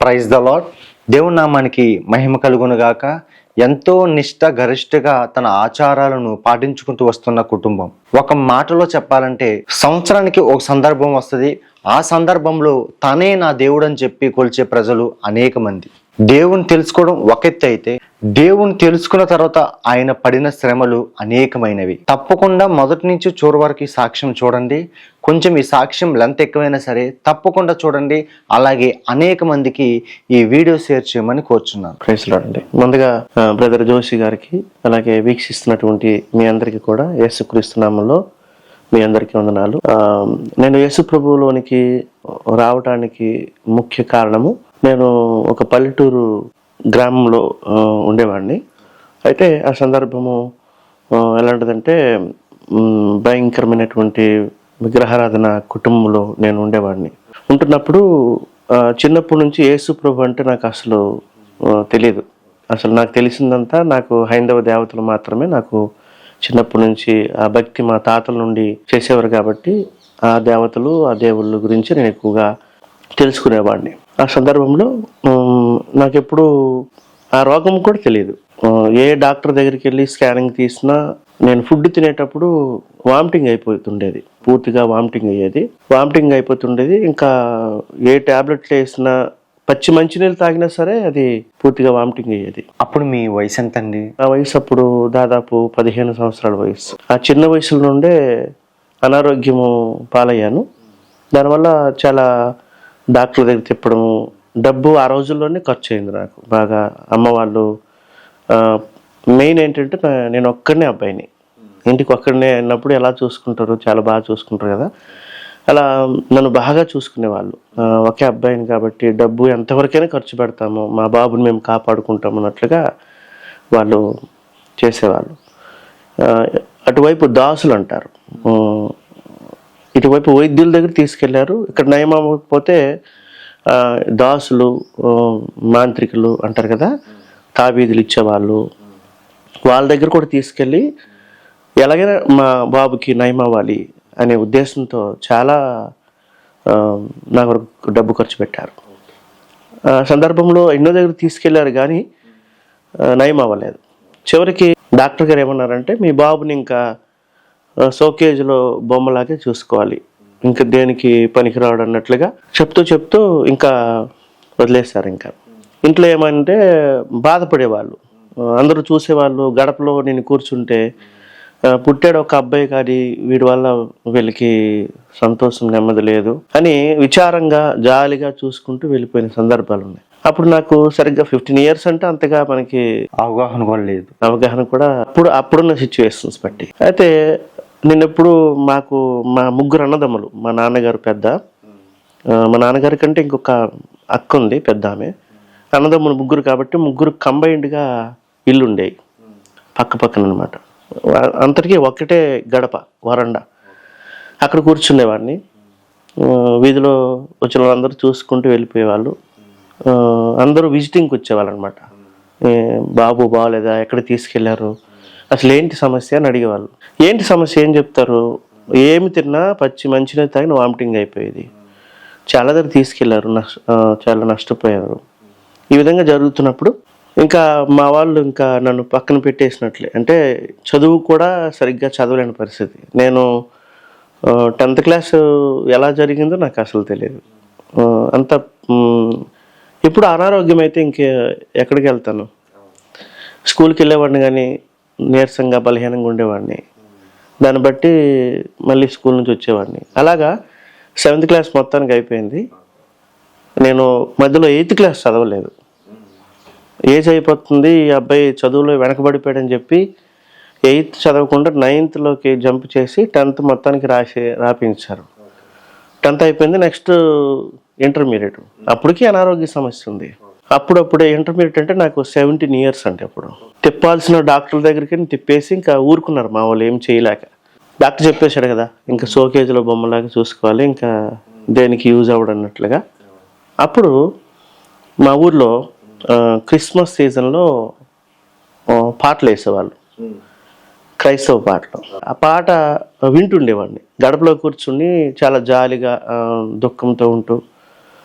Praise the lord. దేవుని నామానికి మహిమ కలుగునుగాక. ఎంతో నిష్ఠ గరిష్ఠగా తన ఆచారాలను పాటించుకుంటూ వస్తున్న కుటుంబం. ఒక మాటలో చెప్పాలంటే సంవత్సరానికి ఒక సందర్భం వస్తుంది. ఆ సందర్భంలో తనే నా దేవుడు అని చెప్పి కొలిచే ప్రజలు అనేక మంది. దేవుని తెలుసుకోవడం ఒక ఎత్తు అయితే, దేవుని తెలుసుకున్న తర్వాత ఆయన పడిన శ్రమలు అనేకమైనవి. తప్పకుండా మొదటి నుంచి చివరి వరకు ఈ సాక్ష్యం చూడండి. కొంచెం ఈ సాక్ష్యం లెంత్ ఎక్కువైనా సరే తప్పకుండా చూడండి. అలాగే అనేక మందికి ఈ వీడియో షేర్ చేయమని కోరుచున్నాను. ప్రైజ్ లార్డ్ అండి. ముందుగా బ్రదర్ జోషి గారికి, అలాగే వీక్షిస్తున్నటువంటి మీ అందరికీ కూడా యేసుక్రీస్తు నామములో మీ అందరికీ వందనాలు. నేను యేసు ప్రభువులోనికి రావటానికి ముఖ్య కారణము, నేను ఒక పల్లెటూరు గ్రామంలో ఉండేవాడిని. అయితే ఆ సందర్భము ఎలాంటిదంటే, భయంకరమైనటువంటి విగ్రహారాధన కుటుంబంలో నేను ఉండేవాడిని. ఉంటున్నప్పుడు చిన్నప్పటి నుంచి యేసు ప్రభు అంటే నాకు అసలు తెలియదు. అసలు నాకు తెలిసిందంతా నాకు హైందవ దేవతలు మాత్రమే. నాకు చిన్నప్పటి నుంచి ఆ భక్తి మా తాతల నుండి చేసేవారు కాబట్టి ఆ దేవతలు, ఆ దేవుళ్ళ గురించి నేను ఎక్కువగా తెలుసుకునేవాడిని. ఆ సందర్భంలో నాకెప్పుడు ఆ రోగం కూడా తెలియదు. ఏ డాక్టర్ దగ్గరికి వెళ్ళి స్కానింగ్ తీసినా నేను ఫుడ్ తినేటప్పుడు వామిటింగ్ అయిపోతుండేది, పూర్తిగా వామిటింగ్ అయ్యేది. వామిటింగ్ అయిపోతుండేది. ఇంకా ఏ ట్యాబ్లెట్లు వేసినా, పచ్చి మంచినీళ్ళు తాగినా సరే అది పూర్తిగా వామిటింగ్ అయ్యేది. అప్పుడు మీ వయసు ఎంత అండి? ఆ వయసు అప్పుడు దాదాపు 15 సంవత్సరాల వయసు. ఆ చిన్న వయసుల నుండే అనారోగ్యము పాలయ్యాను. దానివల్ల చాలా డాక్టర్ దగ్గర తిప్పడము, డబ్బు ఆ రోజుల్లోనే ఖర్చు అయింది నాకు బాగా. అమ్మ వాళ్ళు మెయిన్ ఏంటంటే నేను ఒక్కడనే అబ్బాయిని, ఇంటికి ఒక్కడనే అన్నప్పుడు ఎలా చూసుకుంటారు, చాలా బాగా చూసుకుంటారు కదా. అలా నన్ను బాగా చూసుకునేవాళ్ళు. ఒకే అబ్బాయిని కాబట్టి డబ్బు ఎంతవరకైనా ఖర్చు పెడతాము, మా బాబుని మేము కాపాడుకుంటాము అన్నట్లుగా వాళ్ళు చేసేవాళ్ళు. అటువైపు దాసులు అంటారు, ఇటువైపు వైద్యుల దగ్గర తీసుకెళ్లారు. ఇక్కడ నయం అవ్వకపోతే దాసులు, మాంత్రికులు అంటారు కదా, తాబీదులు ఇచ్చేవాళ్ళు, వాళ్ళ దగ్గర కూడా తీసుకెళ్ళి ఎలాగైనా మా బాబుకి నయం అవ్వాలి అనే ఉద్దేశంతో చాలా నా వరకు డబ్బు ఖర్చు పెట్టారు. సందర్భంలో ఎన్నో దగ్గర తీసుకెళ్లారు కానీ నయం అవ్వలేదు. చివరికి డాక్టర్ గారు ఏమన్నారంటే, మీ బాబుని ఇంకా షోకేజ్లో బొమ్మలాగే చూసుకోవాలి, ఇంకా దేనికి పనికిరాడు అన్నట్లుగా చెప్తూ ఇంకా వదిలేస్తారు. ఇంకా ఇంట్లో ఏమంటే బాధపడేవాళ్ళు, అందరూ చూసేవాళ్ళు. గడపలో నేను కూర్చుంటే పుట్టాడు ఒక అబ్బాయి కానీ వీడి వల్ల వీళ్ళకి సంతోషం, నెమ్మది లేదు అని విచారంగా జాలిగా చూసుకుంటూ వెళ్ళిపోయిన సందర్భాలు ఉన్నాయి. అప్పుడు నాకు సరిగ్గా 15 years అంటే అంతగా మనకి అవగాహన కూడా లేదు. అవగాహన కూడా అప్పుడున్న సిచ్యువేషన్స్ బట్టి. అయితే నేను ఎప్పుడు మా ముగ్గురు అన్నదమ్ములు, మా నాన్నగారు పెద్ద, మా నాన్నగారి కంటే ఇంకొక అక్క ఉంది పెద్ద ఆమె. అన్నదమ్ములు ముగ్గురు కాబట్టి ముగ్గురు కంబైన్డ్గా ఇల్లు ఉండేవి పక్క పక్కన అనమాట. అంతటికీ ఒక్కటే గడప, వరండా. అక్కడ కూర్చునేవాడిని. వీధిలో వచ్చిన వాళ్ళందరూ చూసుకుంటూ వెళ్ళిపోయేవాళ్ళు. అందరూ విజిటింగ్కి వచ్చేవాళ్ళు అనమాట. బాబు బాగోలేదా, ఎక్కడ తీసుకెళ్లారు, అసలు ఏంటి సమస్య అని అడిగేవాళ్ళు. ఏంటి సమస్య ఏం చెప్తారు, ఏమి తిన్నా పచ్చి మంచినీళ్ళు తాగిన వామిటింగ్ అయిపోయేది, చాలా దగ్గర తీసుకెళ్లారు, చాలా నష్టపోయారు. ఈ విధంగా జరుగుతున్నప్పుడు ఇంకా మా వాళ్ళు ఇంకా నన్ను పక్కన పెట్టేసినట్లే. అంటే చదువు కూడా సరిగ్గా చదవలేని పరిస్థితి. నేను 10th class ఎలా జరిగిందో నాకు అసలు తెలియదు. అంత ఇప్పుడు అనారోగ్యం అయితే ఎక్కడికి వెళ్తాను. స్కూల్కి వెళ్ళేవాడిని కానీ నీరసంగా బలహీనంగా ఉండేవాడిని. దాన్ని బట్టి మళ్ళీ స్కూల్ నుంచి వచ్చేవాడిని. అలాగా 7th class మొత్తానికి అయిపోయింది. నేను మధ్యలో 8th class చదవలేదు. ఏజ్ అయిపోతుంది, ఈ అబ్బాయి చదువులో వెనకబడిపోయాడని చెప్పి 8th చదవకుండా 9thలోకి జంప్ చేసి 10th మొత్తానికి రాపించారు. 10th అయిపోయింది. Next intermediate. అప్పటికి అనారోగ్య సమస్య ఉంది. అప్పుడప్పుడే ఇంటర్మీడియట్ అంటే నాకు 17 years అంటే అప్పుడు తిప్పాల్సిన డాక్టర్ దగ్గరికి తిప్పేసి ఇంకా ఊరుకున్నారు మా వాళ్ళు, ఏం చేయలేక. డాక్టర్ చెప్పేశాడు కదా, ఇంకా షోకేజ్లో బొమ్మలాగా చూసుకోవాలి, ఇంకా దేనికి యూజ్ అవ్వడం అన్నట్లుగా. అప్పుడు మా ఊర్లో క్రిస్మస్ సీజన్లో పాటలు వేసేవాళ్ళు, క్రైస్తవ పాటలు. ఆ పాట వింటుండేవాడిని. గడపలో కూర్చుని చాలా జాలిగా దుఃఖంతో ఉంటూ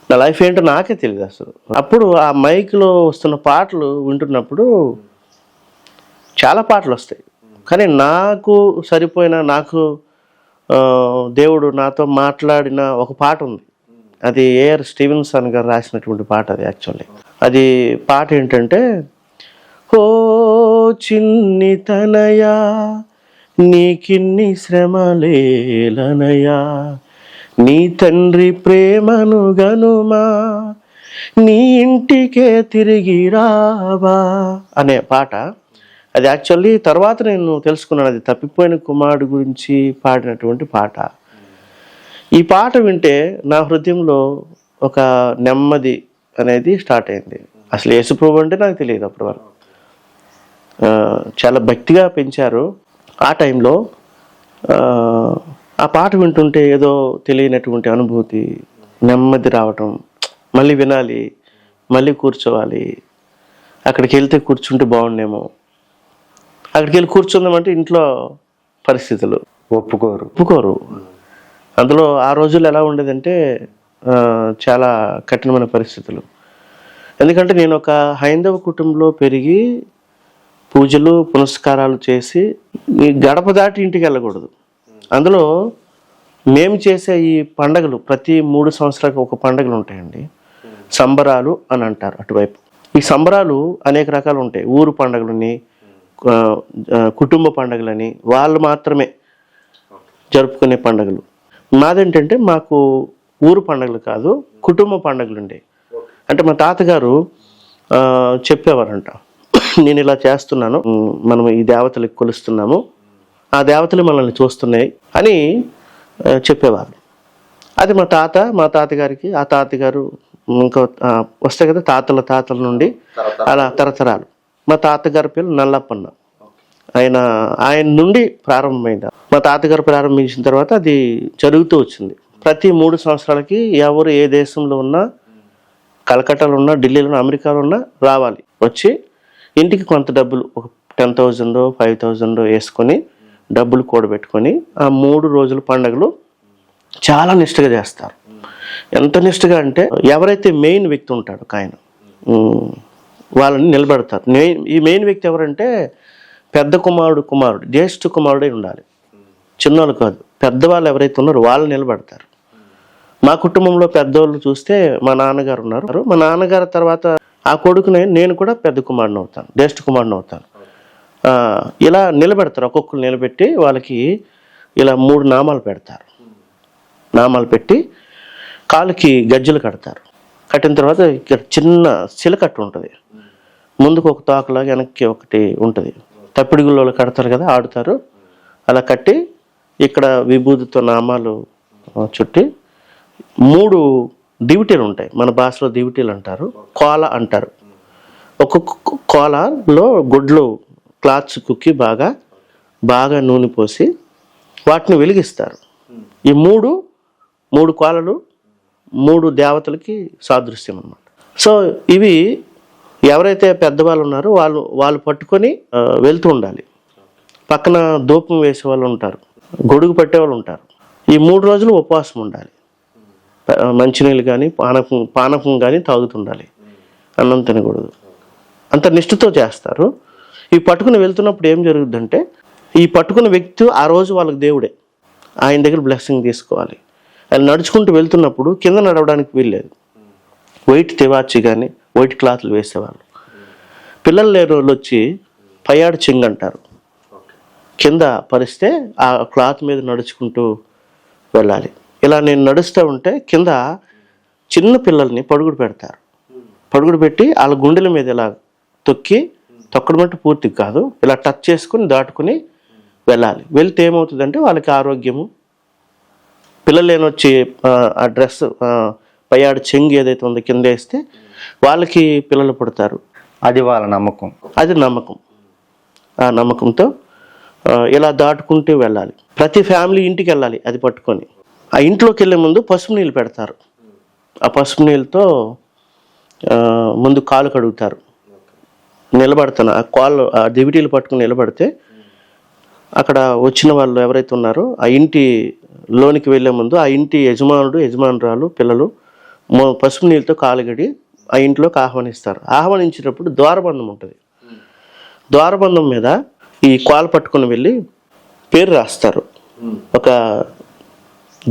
నా లైఫ్ ఏంటో నాకే తెలియదు అసలు. అప్పుడు ఆ మైక్లో వస్తున్న పాటలు వింటున్నప్పుడు చాలా పాటలు వస్తాయి, కానీ నాకు సరిపోయిన, నాకు దేవుడు నాతో మాట్లాడిన ఒక పాట ఉంది. అది ఏఆర్ స్టీవెన్సన్ గారు రాసినటువంటి పాట. అది యాక్చువల్లీ అది పాట ఏంటంటే, ఓ చిన్ని తనయా నీకిన్ని శ్రమలేలనయా, నీ తండ్రి ప్రేమను గనుమా, నీ ఇంటికే తిరిగి రావా అనే పాట. అది యాక్చువల్లీ తర్వాత నేను తెలుసుకున్నాను, అది తప్పిపోయిన కుమారుడు గురించి పాడినటువంటి పాట. ఈ పాట వింటే నా హృదయంలో ఒక నెమ్మది అనేది స్టార్ట్ అయింది. అసలు యేసుప్రభు అంటే నాకు తెలియదు అప్పటి వరకు. చాలా భక్తిగా పెంచారు. ఆ టైంలో ఆ పాట వింటుంటే ఏదో తెలియనటువంటి అనుభూతి, నెమ్మది రావటం. మళ్ళీ వినాలి, మళ్ళీ కూర్చోవాలి, అక్కడికి వెళ్తే కూర్చుంటే బాగుండేమో, అక్కడికి వెళ్ళి కూర్చుందామంటే ఇంట్లో పరిస్థితులు ఒప్పుకోరు. అందులో ఆ రోజుల్లో ఎలా ఉండేదంటే చాలా కఠినమైన పరిస్థితులు. ఎందుకంటే నేను ఒక హైందవ కుటుంబంలో పెరిగి పూజలు పునస్కారాలు చేసి ఈ గడప దాటి ఇంటికి వెళ్ళకూడదు. అందులో మేము చేసే ఈ పండగలు ప్రతి 3 సంవత్సరాలకు ఒక పండగలు ఉంటాయండి, సంబరాలు అని అంటారు అటువైపు. ఈ సంబరాలు అనేక రకాలు ఉంటాయి. ఊరు పండుగలని, కుటుంబ పండుగలని, వాళ్ళు మాత్రమే జరుపుకునే పండుగలు. మాదేంటంటే మాకు ఊరు పండుగలు కాదు, కుటుంబ పండుగలు ఉండేవి. అంటే మా తాతగారు చెప్పేవారంట, నేను ఇలా చేస్తున్నాను, మనం ఈ దేవతలకు కొలుస్తున్నాము, ఆ దేవతలు మనల్ని చూస్తున్నాయి అని చెప్పేవారు. అది మా తాతగారికి, ఆ తాతగారు ఇంకా వస్తాయి కదా తాతల నుండి అలా తరతరాలు. మా తాతగారి పేరు నల్లప్పన్న. ఆయన నుండి ప్రారంభమైంది. మా తాతగారు ప్రారంభించిన తర్వాత అది జరుగుతూ వచ్చింది. ప్రతి 3 సంవత్సరాలకి ఎవరు ఏ దేశంలో ఉన్నా, కలకట్టాలో ఉన్నా, ఢిల్లీలో ఉన్నా, అమెరికాలో ఉన్నా రావాలి. వచ్చి ఇంటికి కొంత డబ్బులు, ఒక 10,000 5,000 వేసుకొని డబ్బులు కూడబెట్టుకొని ఆ 3 రోజుల పండుగలు చాలా నిష్ఠగా చేస్తారు. ఎంత నిష్ఠగా అంటే ఎవరైతే మెయిన్ వ్యక్తి ఉంటాడో ఆయన వాళ్ళని నిలబెడతారు. ఈ మెయిన్ వ్యక్తి ఎవరంటే పెద్ద కుమారుడు, జ్యేష్ఠ కుమారుడే ఉండాలి, చిన్నోళ్ళు కాదు. పెద్దవాళ్ళు ఎవరైతే ఉన్నారో వాళ్ళు నిలబెడతారు. మా కుటుంబంలో పెద్దవాళ్ళు చూస్తే మా నాన్నగారు ఉన్నారు. మా నాన్నగారు తర్వాత ఆ కొడుకునే నేను కూడా పెద్ద కుమారుని అవుతాను, జ్యేష్ఠ కుమారుని అవుతాను. ఇలా నిలబెడతారు. ఒక్కొక్కరు నిలబెట్టి వాళ్ళకి ఇలా 3 నామాలు పెడతారు. నామాలు పెట్టి కాలుకి గజ్జలు కడతారు. కట్టిన తర్వాత ఇక్కడ చిన్న చిలకట్టు ఉంటుంది, ముందుకు ఒక తోకలాగా వెనక్కి ఒకటి ఉంటుంది. తప్పిడి గుళ్ళలో కడతారు కదా, ఆడుతారు. అలా కట్టి ఇక్కడ విభూతితో నామాలు చుట్టి 3 దివిటీలు ఉంటాయి. మన భాషలో దివిటీలు అంటారు, కోల అంటారు. ఒక్కొక్క కోలలో గుడ్లు క్లాత్స్ కుక్కి బాగా నూనె పోసి వాటిని వెలిగిస్తారు. ఈ 3 కోలలు 3 దేవతలకి సాదృశ్యం అన్నమాట. సో ఇవి ఎవరైతే పెద్దవాళ్ళు ఉన్నారో వాళ్ళు పట్టుకొని వెళ్తూ ఉండాలి. పక్కన ధూపం వేసే వాళ్ళు ఉంటారు, గొడుగు పట్టేవాళ్ళు ఉంటారు. ఈ 3 రోజులు ఉపవాసం ఉండాలి. మంచినీళ్ళు కానీ పానకం కానీ తాగుతుండాలి, అన్నం తినకూడదు. అంత నిష్ఠతో చేస్తారు. ఈ పట్టుకుని వెళ్తున్నప్పుడు ఏం జరుగుతుందంటే, ఈ పట్టుకున్న వ్యక్తి ఆ రోజు వాళ్ళకి దేవుడే, ఆయన దగ్గర బ్లెస్సింగ్ తీసుకోవాలి. ఆయన నడుచుకుంటూ వెళ్తున్నప్పుడు కింద నడవడానికి వీల్లేదు. వైట్ తివాచి కానీ వైట్ క్లాత్లు వేసేవాళ్ళు. పిల్లలు లేని వాళ్ళు వచ్చి పయ్యాడు చెంగు అంటారు, కింద పరిస్తే ఆ క్లాత్ మీద నడుచుకుంటూ వెళ్ళాలి. ఇలా నేను నడుస్తూ ఉంటే కింద చిన్న పిల్లల్ని పడుగుడు పెడతారు. పడుగుడు పెట్టి వాళ్ళ గుండెల మీద ఇలా తొక్కడం అంటే పూర్తి కాదు, ఇలా టచ్ చేసుకుని దాటుకుని వెళ్ళాలి. వెళ్తే ఏమవుతుందంటే వాళ్ళకి ఆరోగ్యము. పిల్లలు లేని వచ్చి ఆ డ్రెస్ పయ్యాడు చెంగు ఏదైతే ఉందో కింద వేస్తే వాళ్ళకి పిల్లలు పుడతారు. అది వాళ్ళ నమ్మకం. అది నమ్మకం. ఆ నమ్మకంతో ఇలా దాటుకుంటూ వెళ్ళాలి. ప్రతి ఫ్యామిలీ ఇంటికి వెళ్ళాలి అది పట్టుకొని. ఆ ఇంట్లోకి వెళ్ళే ముందు పసుపు నీళ్ళు పెడతారు. ఆ పసుపు నీళ్ళతో ముందు కాలు కడుగుతారు. నిలబడతాను ఆ ఆ దివిటీలు పట్టుకుని నిలబడితే అక్కడ వచ్చిన వాళ్ళు ఎవరైతే ఉన్నారో ఆ ఇంటి లోనికి వెళ్ళే ముందు ఆ ఇంటి యజమానురాలు పిల్లలు పసుపు నీళ్ళతో కాలుగడి ఆ ఇంట్లోకి ఆహ్వానిస్తారు. ఆహ్వానించినప్పుడు ద్వారబంధం ఉంటుంది. ద్వారబంధం మీద ఈ కాలు పట్టుకుని వెళ్ళి పేరు రాస్తారు, ఒక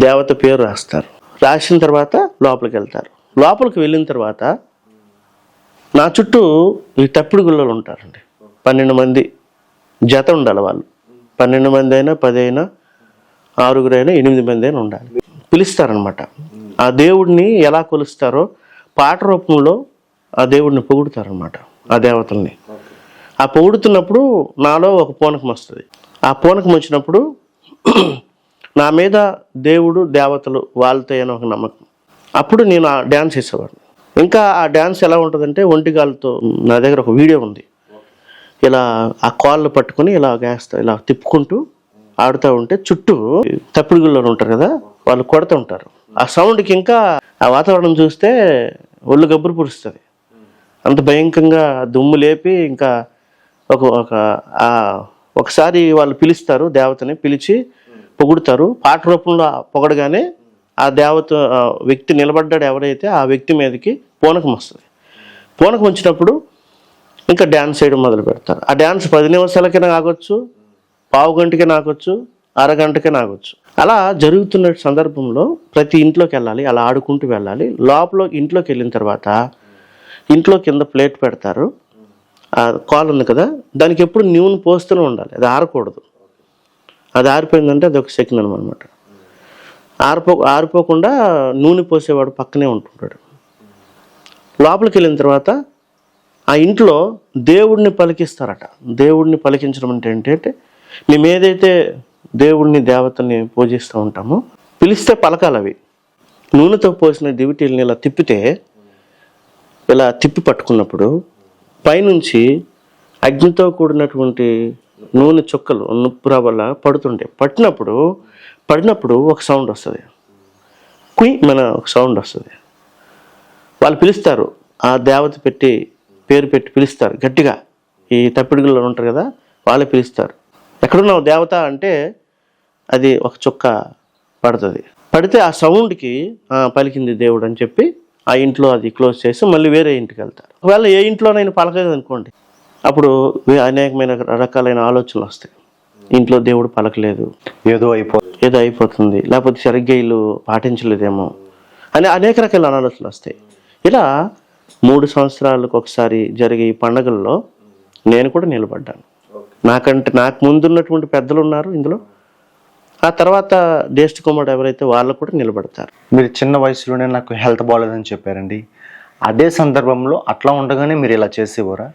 దేవత పేరు రాస్తారు. రాసిన తర్వాత లోపలికి వెళ్తారు. లోపలికి వెళ్ళిన తర్వాత నా చుట్టూ ఈ తప్పిడి గుళ్ళలు ఉంటారండి. 12 మంది జత ఉండాలి. వాళ్ళు 12 మంది అయినా, 10 అయినా, 6 అయినా, 8 మంది అయినా ఉండాలి. పిలుస్తారనమాట. ఆ దేవుడిని ఎలా కొలుస్తారో పాట రూపంలో ఆ దేవుడిని పొగుడుతారనమాట, ఆ దేవతల్ని. ఆ పొగుడుతున్నప్పుడు నాలో ఒక పూనకం వస్తుంది. ఆ పూనకం వచ్చినప్పుడు నా మీద దేవుడు దేవతలు వాళ్తాయని ఒక నమ్మకం. అప్పుడు నేను ఆ డ్యాన్స్ వేసేవాడిని. ఇంకా ఆ డ్యాన్స్ ఎలా ఉంటుందంటే ఒంటిగాలతో, నా దగ్గర ఒక వీడియో ఉంది, ఇలా ఆ కాళ్ళు పట్టుకుని ఇలా వేస్తా, ఇలా తిప్పుకుంటూ ఆడుతూ ఉంటే చుట్టూ తప్పిడిగుల్లో ఉంటారు కదా, వాళ్ళు కొడుతూ ఉంటారు. ఆ సౌండ్కి ఇంకా ఆ వాతావరణం చూస్తే ఒళ్ళు గబ్బురు పురుస్తుంది. అంత భయంకరంగా దుమ్ము లేపి ఇంకా ఒకసారి వాళ్ళు పిలుస్తారు, దేవతని పిలిచి పొగుడుతారు. పాట రూపంలో పొగడగానే ఆ దేవత వ్యక్తి నిలబడ్డాడు ఎవరైతే, ఆ వ్యక్తి మీదకి పూనకం వస్తుంది. పూనకం వచ్చినప్పుడు ఇంకా డ్యాన్స్ చేయడం మొదలు పెడతారు. ఆ డ్యాన్స్ 10 నిమిషాలకైనా ఆగొచ్చు, పావు గంటకైనా ఆగొచ్చు, అరగంటకైనా ఆగొచ్చు. అలా జరుగుతున్న సందర్భంలో ప్రతి ఇంట్లోకి వెళ్ళాలి, అలా ఆడుకుంటూ వెళ్ళాలి. లోపల ఇంట్లోకి వెళ్ళిన తర్వాత ఇంట్లో కింద ప్లేట్ పెడతారు. ఆ కాలు ఉంది కదా, దానికి ఎప్పుడు నూనె పోస్తూనే ఉండాలి, అది ఆరకూడదు. అది ఆరిపోయిందంటే అది ఒక శకునం అనమాట. ఆరిపోకుండా నూనె పోసేవాడు పక్కనే ఉంటుంటాడు. లోపలికి వెళ్ళిన తర్వాత ఆ ఇంట్లో దేవుడిని పలికిస్తారట. దేవుడిని పలికించడం అంటే ఏంటంటే, మేము ఏదైతే దేవుడిని దేవతని పూజిస్తూ ఉంటామో పిలిస్తే పలకాలి. అవి నూనెతో పోసిన దివిటీలని ఇలా తిప్పితే, ఇలా తిప్పి పట్టుకున్నప్పుడు పైనుంచి అగ్నితో కూడినటువంటి నూనె చుక్కలు నుప్పుర వల్ల పడుతుంటాయి. పడినప్పుడు ఒక సౌండ్ వస్తుంది, ఒక సౌండ్ వస్తుంది. వాళ్ళు పిలుస్తారు, ఆ దేవత పేరు పెట్టి పిలుస్తారు గట్టిగా. ఈ తప్పిడిగుల్లో ఉంటారు కదా, వాళ్ళే పిలుస్తారు. ఎక్కడున్నావు దేవత అంటే అది ఒక చుక్క పడుతుంది. పడితే ఆ సౌండ్కి పలికింది దేవుడు అని చెప్పి ఆ ఇంట్లో అది క్లోజ్ చేసి మళ్ళీ వేరే ఇంటికి వెళ్తారు. ఒకవేళ ఏ ఇంట్లోనైనా పలకలేదు అనుకోండి, అప్పుడు అనేకమైన రకాలైన ఆలోచనలు వస్తాయి. ఇంట్లో దేవుడు పలకలేదు, ఏదో అయిపోతుంది, లేకపోతే సరిగ్గా ఇల్లు పాటించలేదేమో అని అనేక రకాల ఆలోచనలు వస్తాయి. ఇలా 3 సంవత్సరాలకు ఒకసారి జరిగే ఈ పండుగల్లో నేను కూడా నిలబడ్డాను. నాకు ముందున్నటువంటి పెద్దలు ఉన్నారు ఇందులో. ఆ తర్వాత జ్యేష్ఠ కుమారుడు ఎవరైతే వాళ్ళు కూడా నిలబడతారు. మీరు చిన్న వయసులోనే నాకు హెల్త్ బాగాలేదని చెప్పారండి. అదే సందర్భంలో అట్లా ఉండగానే మీరు ఇలా చేసేవారా?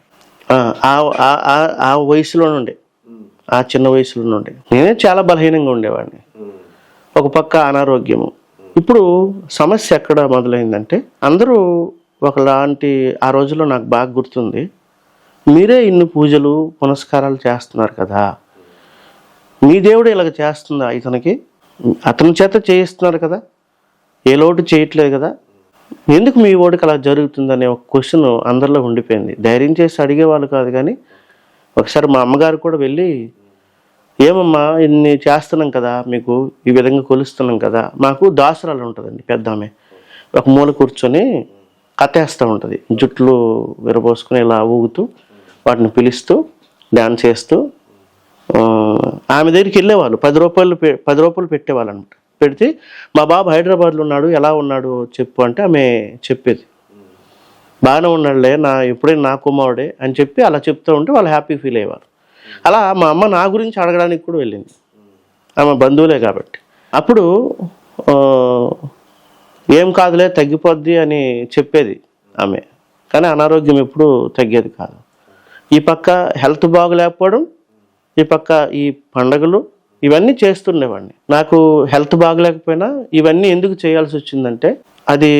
ఆ వయసులో నుండి, ఆ చిన్న వయసులో నుండి నేనే చాలా బలహీనంగా ఉండేవాడిని. ఒక పక్క అనారోగ్యము. ఇప్పుడు సమస్య ఎక్కడ మొదలైందంటే, అందరూ ఒకలాంటి, ఆ రోజుల్లో నాకు బాగా గుర్తుంది, మీరే ఇన్ని పూజలు పునస్కారాలు చేస్తున్నారు కదా, మీ దేవుడు ఇలాగ చేస్తుందా ఇతనికి, అతని చేత చేయిస్తున్నారు కదా, ఏ లోటు చేయట్లేదు కదా, ఎందుకు మీ ఓడికి అలా జరుగుతుందనే ఒక క్వశ్చన్ అందరిలో ఉండిపోయింది. ధైర్యం చేసి అడిగేవాళ్ళు కాదు. కానీ ఒకసారి మా అమ్మగారు కూడా వెళ్ళి, ఏమమ్మా ఇన్ని చేస్తున్నాం కదా, మీకు ఈ విధంగా కొలుస్తున్నాం కదా, మాకు దాసరాలు ఉంటుందండి పెద్ద ఆమె, ఒక మూల కూర్చొని కథేస్తూ ఉంటుంది, జుట్లు విరబోసుకుని ఇలా ఊగుతూ వాటిని పిలుస్తూ డ్యాన్స్ చేస్తూ. ఆమె దగ్గరికి వెళ్ళేవాళ్ళు, 10 రూపాయలు పెట్టేవాళ్ళు అనమాట. పెడితే మా బాబు హైదరాబాద్లో ఉన్నాడు, ఎలా ఉన్నాడు చెప్పు అంటే ఆమె చెప్పేది, బాగానే ఉన్నాడులే, ఎప్పుడైనా నా కుమారుడే అని చెప్పి అలా చెప్తూ ఉంటే వాళ్ళు హ్యాపీ ఫీల్ అయ్యేవారు. అలా మా అమ్మ నా గురించి అడగడానికి కూడా వెళ్ళింది, ఆమె బంధువులే కాబట్టి. అప్పుడు ఏం కాదులే తగ్గిపోద్ది అని చెప్పేది ఆమె, కానీ అనారోగ్యం ఎప్పుడు తగ్గేది కాదు. ఈ పక్క హెల్త్ బాగలేకపోవడం, ఈ పక్క ఈ పండగలు, ఇవన్నీ చేస్తుండేవాడిని. నాకు హెల్త్ బాగలేకపోయినా ఇవన్నీ ఎందుకు చేయాల్సి వచ్చిందంటే, అది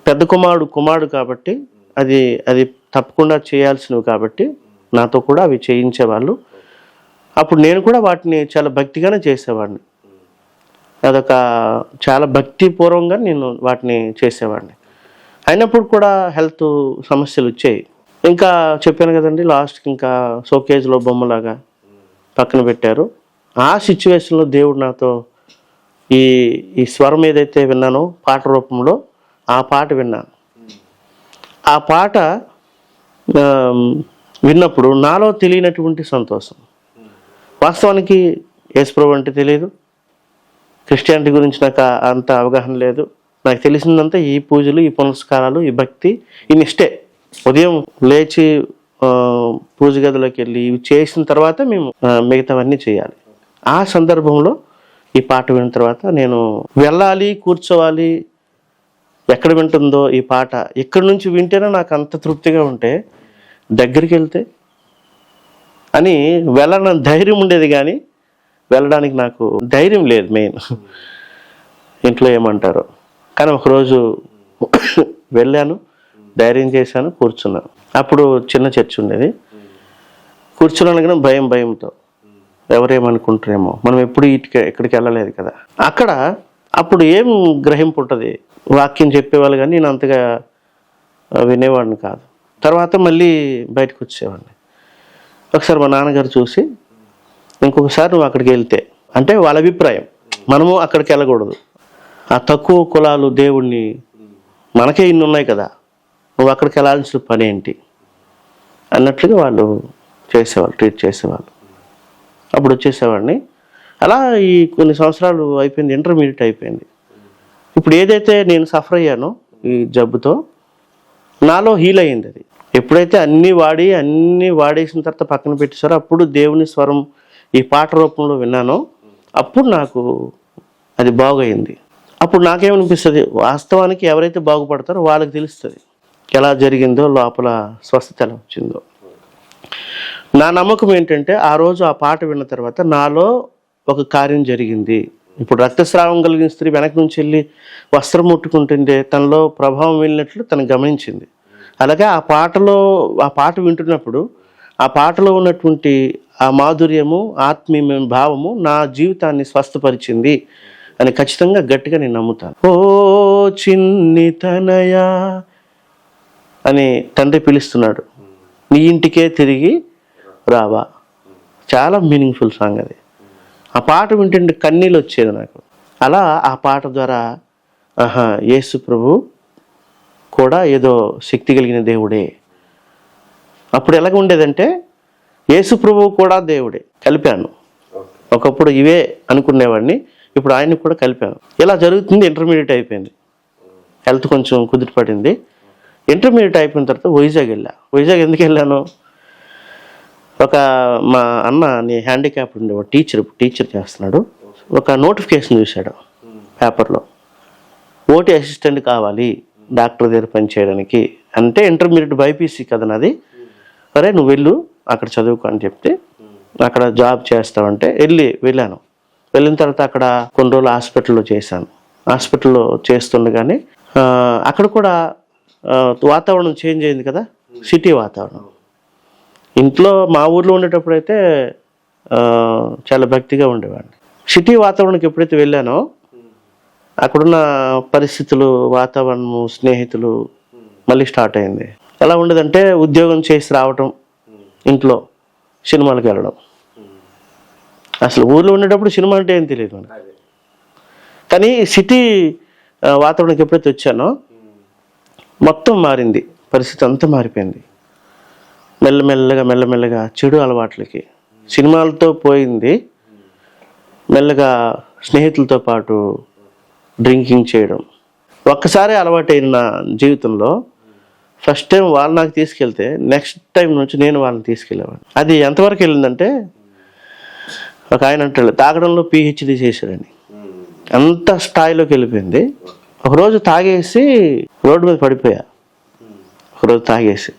పెద్ద కుమారుడు కాబట్టి అది తప్పకుండా చేయాల్సినవి కాబట్టి నాతో కూడా అవి చేయించేవాళ్ళు. అప్పుడు నేను కూడా వాటిని చాలా భక్తిగానే చేసేవాడిని. అదొక చాలా భక్తిపూర్వకంగా నేను వాటిని చేసేవాడిని. అయినప్పుడు కూడా హెల్త్ సమస్యలు వచ్చాయి. ఇంకా చెప్పాను కదండి, లాస్ట్కి ఇంకా షోకేజ్లో బొమ్మలాగా పక్కన పెట్టారు. ఆ సిచ్యువేషన్లో దేవుడు నాతో ఈ స్వరం ఏదైతే విన్నానో పాట రూపంలో ఆ పాట విన్నాను. ఆ పాట విన్నప్పుడు నాలో తెలియనటువంటి సంతోషం. వాస్తవానికి యేసుప్రభు అంటే తెలియదు, క్రిస్టియానిటీ గురించి నాకు అంత అవగాహన లేదు. నాకు తెలిసిందంతా ఈ పూజలు, ఈ పునస్కారాలు, ఈ భక్తి, ఈ నిష్టే. ఉదయం లేచి పూజ గదిలోకి వెళ్ళి ఇవి చేసిన తర్వాత మేము మిగతావన్నీ చేయాలి. ఆ సందర్భంలో ఈ పాట విన్న తర్వాత నేను వెళ్ళాలి, కూర్చోవాలి, ఎక్కడ వింటుందో ఈ పాట ఎక్కడి నుంచి వింటేనే నాకు అంత తృప్తిగా ఉంటే దగ్గరికి వెళ్తే అని వెళ్ళడం ధైర్యం ఉండేది, కానీ వెళ్ళడానికి నాకు ధైర్యం లేదు. మెయిన్ ఇంట్లో ఏమంటారో. కానీ ఒకరోజు వెళ్ళాను, ధైర్యం చేశాను, కూర్చున్నాను. అప్పుడు చిన్న చర్చ్ ఉండేది. కూర్చున్నాను కానీ భయంతో ఎవరేమనుకుంటారేమో, మనం ఎప్పుడు ఎక్కడికి వెళ్ళలేదు కదా. అప్పుడు ఏం గ్రహింపు ఉంటుంది, వాక్యం చెప్పేవాళ్ళు కానీ నేను అంతగా వినేవాడిని కాదు. తర్వాత మళ్ళీ బయటకు వచ్చేవాడిని. ఒకసారి మా నాన్నగారు చూసి, ఇంకొకసారి నువ్వు అక్కడికి వెళ్తే, అంటే వాళ్ళ అభిప్రాయం, మనము అక్కడికి వెళ్ళకూడదు, ఆ తక్కువ కులాలు దేవుణ్ణి, మనకే ఇన్ని ఉన్నాయి కదా, నువ్వు అక్కడికి వెళ్ళాల్సిన పని ఏంటి అన్నట్లుగా వాళ్ళు చేసేవాళ్ళు, ట్రీట్ చేసేవాళ్ళు. అప్పుడు వచ్చేసేవాడిని. అలా ఈ కొన్ని సంవత్సరాలు అయిపోయింది, ఇంటర్మీడియట్ అయిపోయింది. ఇప్పుడు ఏదైతే నేను సఫర్ అయ్యానో ఈ జబ్బుతో, నాలో హీల్ అయ్యింది. అది ఎప్పుడైతే అన్నీ వాడేసిన తర్వాత పక్కన పెట్టేశారో, అప్పుడు దేవుని స్వరం ఈ పాట రూపంలో విన్నానో, అప్పుడు నాకు అది బాగయింది. అప్పుడు నాకేమనిపిస్తుంది, వాస్తవానికి ఎవరైతే బాగుపడతారో వాళ్ళకి తెలుస్తుంది ఎలా జరిగిందో, లోపల స్వస్థత ఎలా వచ్చిందో. నా నమ్మకం ఏంటంటే, ఆ రోజు ఆ పాట విన్న తర్వాత నాలో ఒక కార్యం జరిగింది. ఇప్పుడు రక్తస్రావం కలిగిన స్త్రీ వెనక నుంచి వెళ్ళి వస్త్రం ముట్టుకుంటుంటే తనలో ప్రభావం వెళ్ళినట్లు తను గమనించింది. అలాగే ఆ పాట వింటున్నప్పుడు ఆ పాటలో ఉన్నటువంటి ఆ మాధుర్యము, ఆత్మీయ భావము నా జీవితాన్ని స్వస్థపరిచింది అని ఖచ్చితంగా గట్టిగా నేను నమ్ముతాను. ఓ చిన్ని తనయా అని తండ్రి పిలుస్తున్నాడు, నీ ఇంటికే తిరిగి రావా. చాలా మీనింగ్ఫుల్ సాంగ్ అది. ఆ పాట వింటుంటే కన్నీళ్ళు వచ్చేది నాకు. అలా ఆ పాట ద్వారా యేసు ప్రభు కూడా ఏదో శక్తి కలిగిన దేవుడే. అప్పుడు ఎలాగ ఉండేదంటే, యేసు ప్రభు కూడా దేవుడే కలిపాను. ఒకప్పుడు ఇవే అనుకునేవాడిని, ఇప్పుడు ఆయన్ని కూడా కలిపాను. ఇలా జరుగుతుంది. ఇంటర్మీడియట్ అయిపోయింది, హెల్త్ కొంచెం కుదిరిపడింది. ఇంటర్మీడియట్ అయిపోయిన తర్వాత వైజాగ్ ఎందుకు వెళ్ళాను, మా అన్న హ్యాండిక్యాప్ ఉండే టీచర్ చేస్తున్నాడు. ఒక నోటిఫికేషన్ చూశాడు పేపర్లో, ఓటీ అసిస్టెంట్ కావాలి డాక్టర్ దగ్గర పనిచేయడానికి. అంటే ఇంటర్మీడియట్ బైపీసీ కదా నాది. సరే నువ్వు వెళ్ళు అక్కడ చదువుకో అని చెప్తే, అక్కడ జాబ్ చేస్తావంటే వెళ్ళాను. వెళ్ళిన తర్వాత అక్కడ కొన్ని రోజులు హాస్పిటల్లో చేశాను. హాస్పిటల్లో చేస్తుండగానే అక్కడ కూడా వాతావరణం చేంజ్ అయింది కదా, సిటీ వాతావరణం. ఇంట్లో మా ఊర్లో ఉండేటప్పుడు అయితే చాలా భక్తిగా ఉండేవాడిని. సిటీ వాతావరణానికి ఎప్పుడైతే వెళ్ళానో, అక్కడున్న పరిస్థితులు, వాతావరణము, స్నేహితులు మళ్ళీ స్టార్ట్ అయింది. ఎలా ఉండేదంటే, ఉద్యోగం చేసి రావటం, ఇంట్లో సినిమాలకు వెళ్ళడం. అసలు ఊర్లో ఉండేటప్పుడు సినిమా అంటే ఏం తెలియదు మనకి. కానీ సిటీ వాతావరణానికి ఎప్పుడైతే వచ్చానో మొత్తం మారింది, పరిస్థితి అంతా మారిపోయింది. మెల్లమెల్లగా చెడు అలవాట్లకి, సినిమాలతో పోయింది. మెల్లగా స్నేహితులతో పాటు డ్రింకింగ్ చేయడం. ఒక్కసారి అలవాటైన నా జీవితంలో ఫస్ట్ టైం వాళ్ళు నాకు తీసుకెళ్తే, నెక్స్ట్ టైం నుంచి నేను వాళ్ళని తీసుకెళ్ళేవాడిని. అది ఎంతవరకు వెళ్ళిందంటే, ఒక ఆయన అంటాడు తాగడంలో పిహెచ్డి చేశాడని, అంత స్థాయిలోకి వెళ్ళిపోయింది. ఒకరోజు తాగేసి రోడ్డు మీద పడిపోయా. ఒకరోజు తాగేసి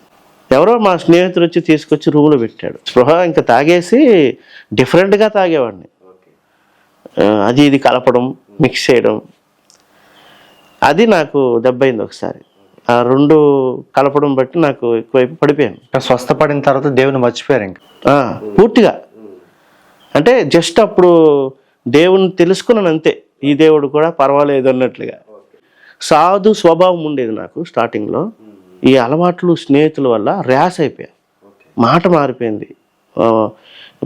ఎవరో మా స్నేహితుడు వచ్చి తీసుకొచ్చి రూమ్లో పెట్టాడు. స్పృహ ఇంకా తాగేసి డిఫరెంట్గా తాగేవాడిని. అది ఇది కలపడం, మిక్స్ చేయడం, అది నాకు దెబ్బైంది ఒకసారి. ఆ రెండు కలపడం బట్టి నాకు ఎక్కువైపు పడిపోయాను. స్వస్థపడిన తర్వాత దేవుని మర్చిపోయారు ఇంకా పూర్తిగా. అంటే జస్ట్ అప్పుడు దేవుని తెలుసుకున్నాను అంతే, ఈ దేవుడు కూడా పర్వాలేదు అన్నట్లుగా. సాధు స్వభావం ఉండేది నాకు స్టార్టింగ్లో. ఈ అలవాట్లు, స్నేహితుల వల్ల ర్యాష్ అయిపోయా, మాట మారిపోయింది,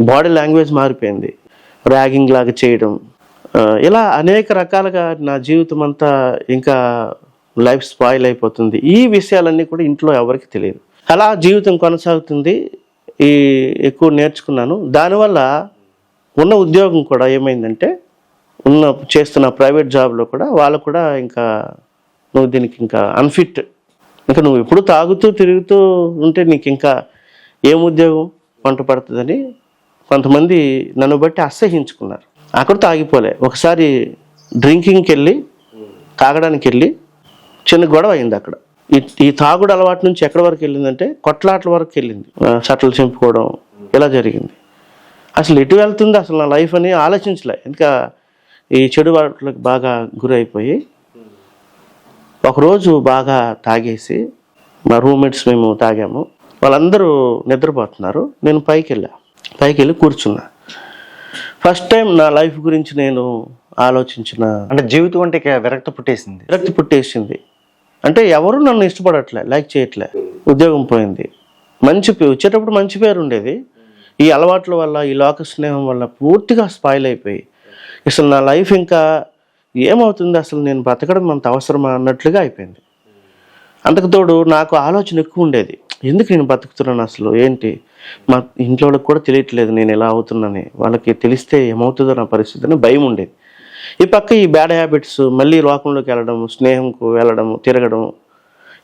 బాడీ లాంగ్వేజ్ మారిపోయింది, ర్యాగింగ్ లాగా చేయడం, ఇలా అనేక రకాలుగా నా జీవితం అంతా ఇంకా లైఫ్ స్పాయిల్ అయిపోతుంది. ఈ విషయాలన్నీ కూడా ఇంట్లో ఎవరికి తెలియదు. అలా జీవితం కొనసాగుతుంది. ఎక్కువ నేర్చుకున్నాను. దానివల్ల ఉన్న ఉద్యోగం కూడా ఏమైందంటే చేస్తున్న ప్రైవేట్ జాబ్లో కూడా వాళ్ళు కూడా ఇంకా నువ్వు దీనికి ఇంకా అన్ఫిట్, ఇంకా నువ్వు ఎప్పుడు తాగుతూ తిరుగుతూ ఉంటే నీకు ఇంకా ఏం ఉద్యోగం వంట పడుతుందని కొంతమంది నన్ను బట్టి అసహించుకున్నారు. అక్కడ తాగిపోలే, ఒకసారి డ్రింకింగ్కి వెళ్ళి తాగడానికి వెళ్ళి చిన్న గొడవ అయింది అక్కడ. ఈ తాగుడు అలవాటు నుంచి ఎక్కడి వరకు వెళ్ళిందంటే కొట్లాట్ల వరకు వెళ్ళింది. షర్ట్లు చింపుకోవడం ఇలా జరిగింది. అసలు ఎటు వెళ్తుంది అసలు నా లైఫ్ అని ఆలోచించలే. ఇంకా ఈ చెడు వాటికి బాగా గురైపోయి ఒకరోజు బాగా తాగేసి మా రూమ్మేట్స్ మేము తాగాము. వాళ్ళందరూ నిద్రపోతున్నారు. నేను పైకి వెళ్ళి కూర్చున్నా. ఫస్ట్ టైం నా లైఫ్ గురించి నేను ఆలోచించిన, అంటే జీవితం అంటే ఇక విరక్తి పుట్టేసింది. అంటే ఎవరు నన్ను ఇష్టపడట్లే, లైక్ చేయట్లే. ఉద్యోగం పోయింది. వచ్చేటప్పుడు మంచి పేరు ఉండేది. ఈ అలవాట్ల వల్ల, ఈ లోక స్నేహం వల్ల పూర్తిగా స్పాయిల్ అయిపోయి అసలు నా లైఫ్ ఇంకా ఏమవుతుంది, అసలు నేను బ్రతకడం అంత అవసరమా అన్నట్లుగా అయిపోయింది. అంతకు తోడు నాకు ఆలోచన ఎక్కువ ఉండేది. ఎందుకు నేను బతుకుతున్నాను, అసలు ఏంటి, మా ఇంట్లో వాళ్ళకి కూడా తెలియట్లేదు నేను ఎలా అవుతున్నానని. వాళ్ళకి తెలిస్తే ఏమవుతుందో నా పరిస్థితి అని భయం ఉండేది. ఈ పక్క ఈ బ్యాడ్ హ్యాబిట్స్, మళ్ళీ లోకంలోకి వెళ్ళడం, స్నేహంకు వెళ్ళడం, తిరగడం,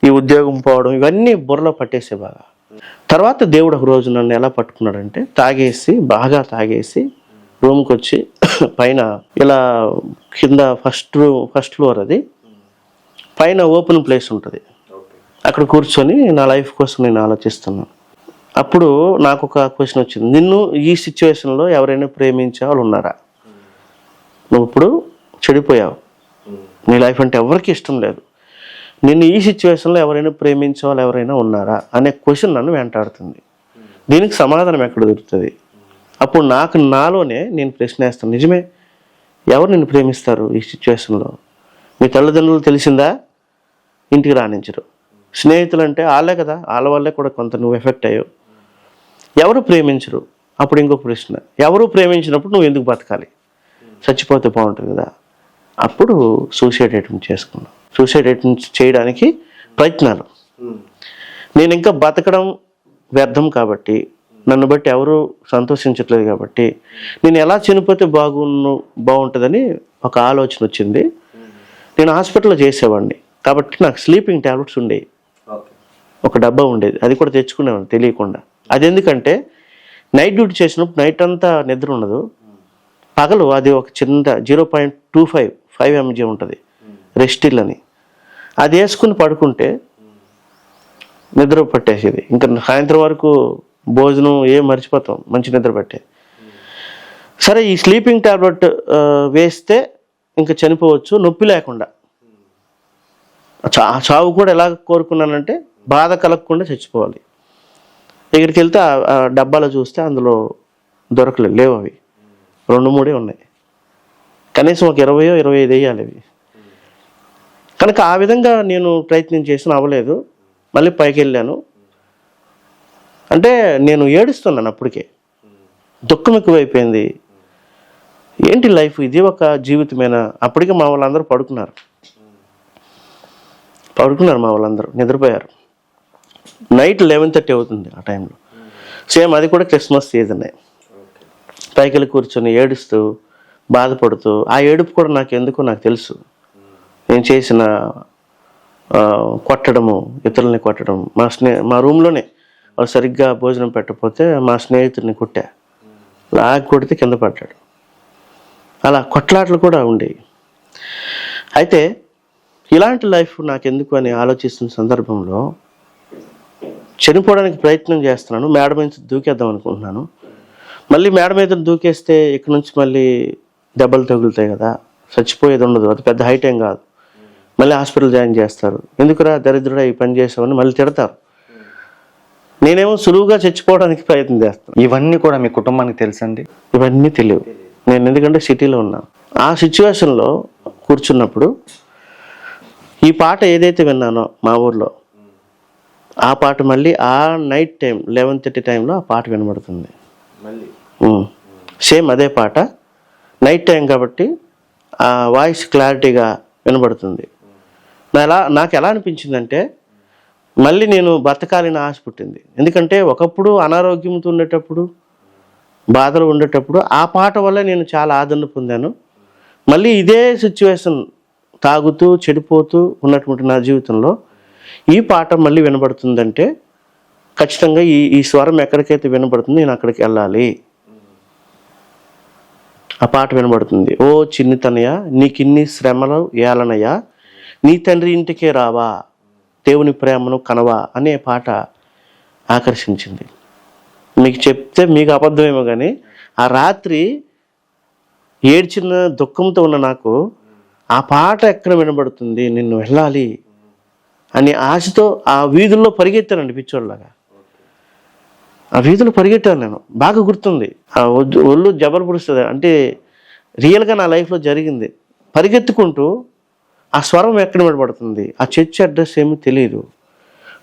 ఈ ఉద్యోగం పోవడం, ఇవన్నీ బుర్రలో పట్టేసే బాగా. తర్వాత దేవుడు ఒక రోజు నన్ను ఎలా పట్టుకున్నాడంటే బాగా తాగేసి రూమ్కి వచ్చి పైన ఇలా కింద ఫస్ట్ ఫ్లోర్, అది పైన ఓపెన్ ప్లేస్ ఉంటుంది, అక్కడ కూర్చొని నా లైఫ్ కోసం నేను ఆలోచిస్తున్నాను. అప్పుడు నాకు ఒక క్వశ్చన్ వచ్చింది. నిన్ను ఈ సిచ్యువేషన్లో ఎవరైనా ప్రేమించే వాళ్ళు ఉన్నారా? నువ్వు ఇప్పుడు చెడిపోయావు, నీ లైఫ్ అంటే ఎవరికి ఇష్టం లేదు, నిన్ను ఈ సిచ్యువేషన్లో ఎవరైనా ప్రేమించే వాళ్ళు ఎవరైనా ఉన్నారా అనే క్వశ్చన్ నన్ను వెంటాడుతుంది. దీనికి సమాధానం ఎక్కడ దొరుకుతుంది? అప్పుడు నాలోనే నేను ప్రశ్న వేస్తాను, నిజమే, ఎవరు నిన్ను ప్రేమిస్తారు ఈ సిచ్యువేషన్లో? మీ తల్లిదండ్రులు తెలిసిందా, ఇంటికి రానించరు. స్నేహితులు అంటే వాళ్ళే కదా, వాళ్ళ వల్లే కూడా కొంత నువ్వు ఎఫెక్ట్ అయ్యావు. ఎవరు ప్రేమించరు. అప్పుడు ఇంకొక ప్రశ్న, ఎవరు ప్రేమించినప్పుడు నువ్వు ఎందుకు బతకాలి, చచ్చిపోతే బాగుంటుంది కదా. అప్పుడు సూసైడ్ అటెంప్ట్ చేసుకున్నాను. సూసైడ్ అటెంప్ట్ చేయడానికి ప్రయత్నాలు. నేను ఇంకా బతకడం వ్యర్థం కాబట్టి, నన్ను బట్టి ఎవరు సంతోషించట్లేదు కాబట్టి, నేను ఎలా చనిపోతే బాగుంటుందని ఒక ఆలోచన వచ్చింది. నేను హాస్పిటల్లో చేసేవాడిని కాబట్టి నాకు స్లీపింగ్ టాబ్లెట్స్ ఉండేవి. ఒక డబ్బా ఉండేది, అది కూడా తెచ్చుకునేవాడిని తెలియకుండా. అది ఎందుకంటే నైట్ డ్యూటీ చేసినప్పుడు నైట్ అంతా నిద్ర ఉండదు, పగలు అది ఒక చిన్న 0.25 mg ఉంటుంది రెస్టిల్ అని, అది వేసుకుని పడుకుంటే నిద్ర పట్టేసేది. ఇంకా సాయంత్రం వరకు భోజనం ఏం మర్చిపోతాం, మంచి నిద్ర పట్టే. సరే, ఈ స్లీపింగ్ టాబ్లెట్ వేస్తే ఇంకా చనిపోవచ్చు నొప్పి లేకుండా. చావు కూడా ఎలా కోరుకున్నానంటే బాధ కలగకుండా చచ్చిపోవాలి. ఇక్కడికి వెళ్తే ఆ డబ్బాలో చూస్తే అందులో లేవు, అవి 2-3 ఉన్నాయి. కనీసం ఒక 20-25 వేయాలి అవి. కనుక ఆ విధంగా నేను ప్రయత్నం చేసిన అవ్వలేదు. మళ్ళీ పైకి వెళ్ళాను. అంటే నేను ఏడుస్తున్నాను అప్పటికే, దుఃఖం ఎక్కువైపోయింది. ఏంటి లైఫ్, ఇది ఒక జీవితమేనా? అప్పటికే మా వాళ్ళందరూ పడుకున్నారు, మా వాళ్ళందరూ నిద్రపోయారు. నైట్ 11:30 అవుతుంది ఆ టైంలో. సేమ్ అది కూడా క్రిస్మస్ సీజనే. పైకి వెళ్ళి కూర్చొని ఏడుస్తూ బాధపడుతూ, ఆ ఏడుపు కూడా నాకు తెలుసు. నేను చేసిన కొట్టడము, ఇతరులని కొట్టడం, మా రూమ్లోనే వాళ్ళు సరిగ్గా భోజనం పెట్టకపోతే మా స్నేహితుడిని కొడితే కింద పడ్డాడు. అలా కొట్లాటలు కూడా ఉండేవి. అయితే ఇలాంటి లైఫ్ నాకెందుకు అని ఆలోచిస్తున్న సందర్భంలో చనిపోవడానికి ప్రయత్నం చేస్తున్నాను. మేడ మీద దూకేద్దాం అనుకుంటున్నాను. మళ్ళీ మేడ మీద దూకేస్తే ఇక్కడ నుంచి మళ్ళీ దెబ్బలు తగులుతాయి కదా, చచ్చిపోయేది ఉండదు, అది పెద్ద హైట్ ఏం కాదు. మళ్ళీ హాస్పిటల్ జాయిన్ చేస్తారు, ఎందుకురా దరిద్రుడా ఈ పని చేసామని మళ్ళీ తిడతారు. నేనేమో సులువుగా చచ్చిపోవడానికి ప్రయత్నం చేస్తాను. ఇవన్నీ కూడా మీ కుటుంబానికి తెలుసండి? ఇవన్నీ తెలియవు. నేను ఎందుకంటే సిటీలో ఉన్నాను. ఆ సిచ్యువేషన్లో కూర్చున్నప్పుడు ఈ పాట ఏదైతే విన్నానో మా ఊర్లో, ఆ పాట మళ్ళీ ఆ నైట్ టైం 11:30 టైంలో ఆ పాట వినబడుతుంది. సేమ్ అదే పాట, నైట్ టైం కాబట్టి ఆ వాయిస్ క్లారిటీగా వినబడుతుంది. నాకు ఎలా అనిపించిందంటే మళ్ళీ నేను బతకాలని ఆశ పుట్టింది. ఎందుకంటే ఒకప్పుడు అనారోగ్యంతో ఉండేటప్పుడు, బాధలు ఉండేటప్పుడు ఆ పాట వల్ల నేను చాలా ఆదరణ పొందాను. మళ్ళీ ఇదే సిచ్యువేషన్, తాగుతూ చెడిపోతూ ఉన్నటువంటి నా జీవితంలో ఈ పాట మళ్ళీ వినబడుతుందంటే ఖచ్చితంగా ఈ స్వరం ఎక్కడికైతే వినబడుతుందో నేను అక్కడికి వెళ్ళాలి. ఆ పాట వినబడుతుంది. ఓ చిన్ని తనయ నీకిన్ని శ్రమలు ఏలనయ్యా, నీ తండ్రి ఇంటికే రావా, దేవుని ప్రేమను కనవా అనే పాట ఆకర్షించింది. మీకు చెప్తే మీకు అబద్ధమేమో కానీ ఆ రాత్రి ఏడ్చిన దుఃఖంతో ఉన్న నాకు ఆ పాట ఎక్కడ వినబడుతుంది, నిన్ను వెళ్ళాలి అనే ఆశతో ఆ వీధుల్లో పరిగెత్తానండి పిచ్చోళ్ళలాగా. ఆ వీధులు పరిగెట్టాను నేను, బాగా గుర్తుంది. ఆ ఒళ్ళు జబర్పురుస్తుంది. అంటే రియల్గా నా లైఫ్లో జరిగింది. పరిగెత్తుకుంటూ ఆ స్వరం ఎక్కడ వినబడుతుంది, ఆ చర్చ్ అడ్రస్ ఏమీ తెలియదు.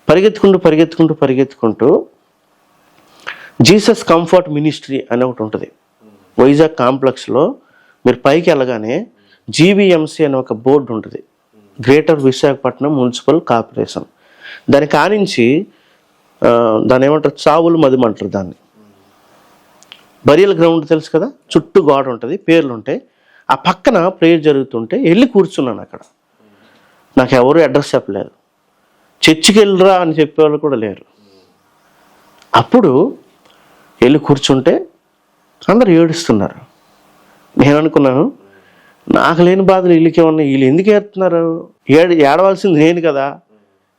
పరిగెత్తుకుంటూ జీసస్ కంఫర్ట్ మినిస్ట్రీ అని ఒకటి ఉంటుంది వైజాగ్ కాంప్లెక్స్లో. మీరు పైకి వెళ్ళగానే జీవీఎంసీ అనే ఒక బోర్డు ఉంటుంది, గ్రేటర్ విశాఖపట్నం మున్సిపల్ కార్పొరేషన్. దాని కానించి దాన్ని ఏమంటారు, చావులు మదిమంటారు దాన్ని. బరియల్ గ్రౌండ్ తెలుసు కదా, చుట్టూ గోడ ఉంటుంది, పేర్లు ఉంటాయి. ఆ పక్కన ప్రేయర్ జరుగుతుంటే వెళ్ళి కూర్చున్నాను అక్కడ. నాకు ఎవరు అడ్రస్ చెప్పలేదు, చర్చికి వెళ్ళరా అని చెప్పేవాళ్ళు కూడా లేరు. అప్పుడు వెళ్ళి కూర్చుంటే అందరు ఏడుస్తున్నారు. నేను అనుకున్నాను, నాకు లేని బాధలు వీళ్ళకే ఉన్నాయి, వీళ్ళు ఎందుకు ఏడుస్తున్నారు, ఏడవలసింది నేను కదా,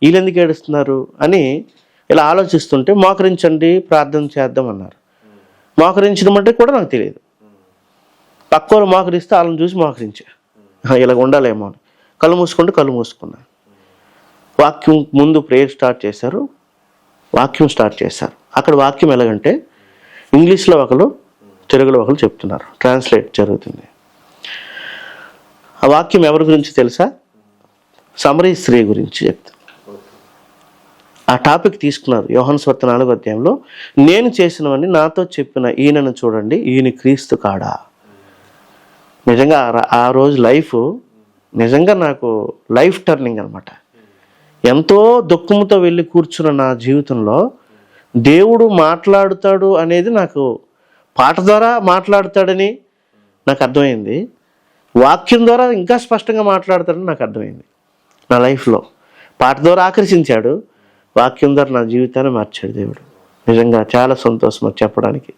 వీళ్ళు ఎందుకు ఏడుస్తున్నారు అని ఇలా ఆలోచిస్తుంటే మోకరించండి ప్రార్థన చేద్దాం అన్నారు. మోకరించడం అంటే కూడా నాకు తెలియదు. పక్కోళ్ళు మోకరిస్తే వాళ్ళని చూసి మోకరించా, ఇలా ఉండాలేమో అని. కళ్ళు మూసుకున్నా. వాక్యం ముందు ప్రేయర్ స్టార్ట్ చేశారు, వాక్యం స్టార్ట్ చేశారు. అక్కడ వాక్యం ఎలాగంటే ఇంగ్లీష్లో ఒకరు, తెలుగులో ఒకరు చెప్తున్నారు, ట్రాన్స్లేట్ జరుగుతుంది. ఆ వాక్యం ఎవరి గురించి తెలుసా? సమరీ స్త్రీ గురించి చెప్తారు. ఆ టాపిక్ తీసుకున్నారు. యోహాను సువార్త 4వ అధ్యాయంలో, నేను చేసినవన్నీ నాతో చెప్పిన ఈయనను చూడండి, ఈయన క్రీస్తు కాడా. నిజంగా ఆ రోజు లైఫ్ నిజంగా నాకు లైఫ్ టర్నింగ్ అనమాట. ఎంతో దుఃఖంతో వెళ్ళి కూర్చున్న నా జీవితంలో దేవుడు మాట్లాడుతాడు అనేది నాకు పాట ద్వారా మాట్లాడతాడని నాకు అర్థమైంది. వాక్యం ద్వారా ఇంకా స్పష్టంగా మాట్లాడతాడని నాకు అర్థమైంది. నా లైఫ్లో పాట ద్వారా ఆకర్షించాడు, వాక్యం ద్వారా నా జీవితాన్ని మార్చాడు దేవుడు. నిజంగా చాలా సంతోషం అది చెప్పడానికి.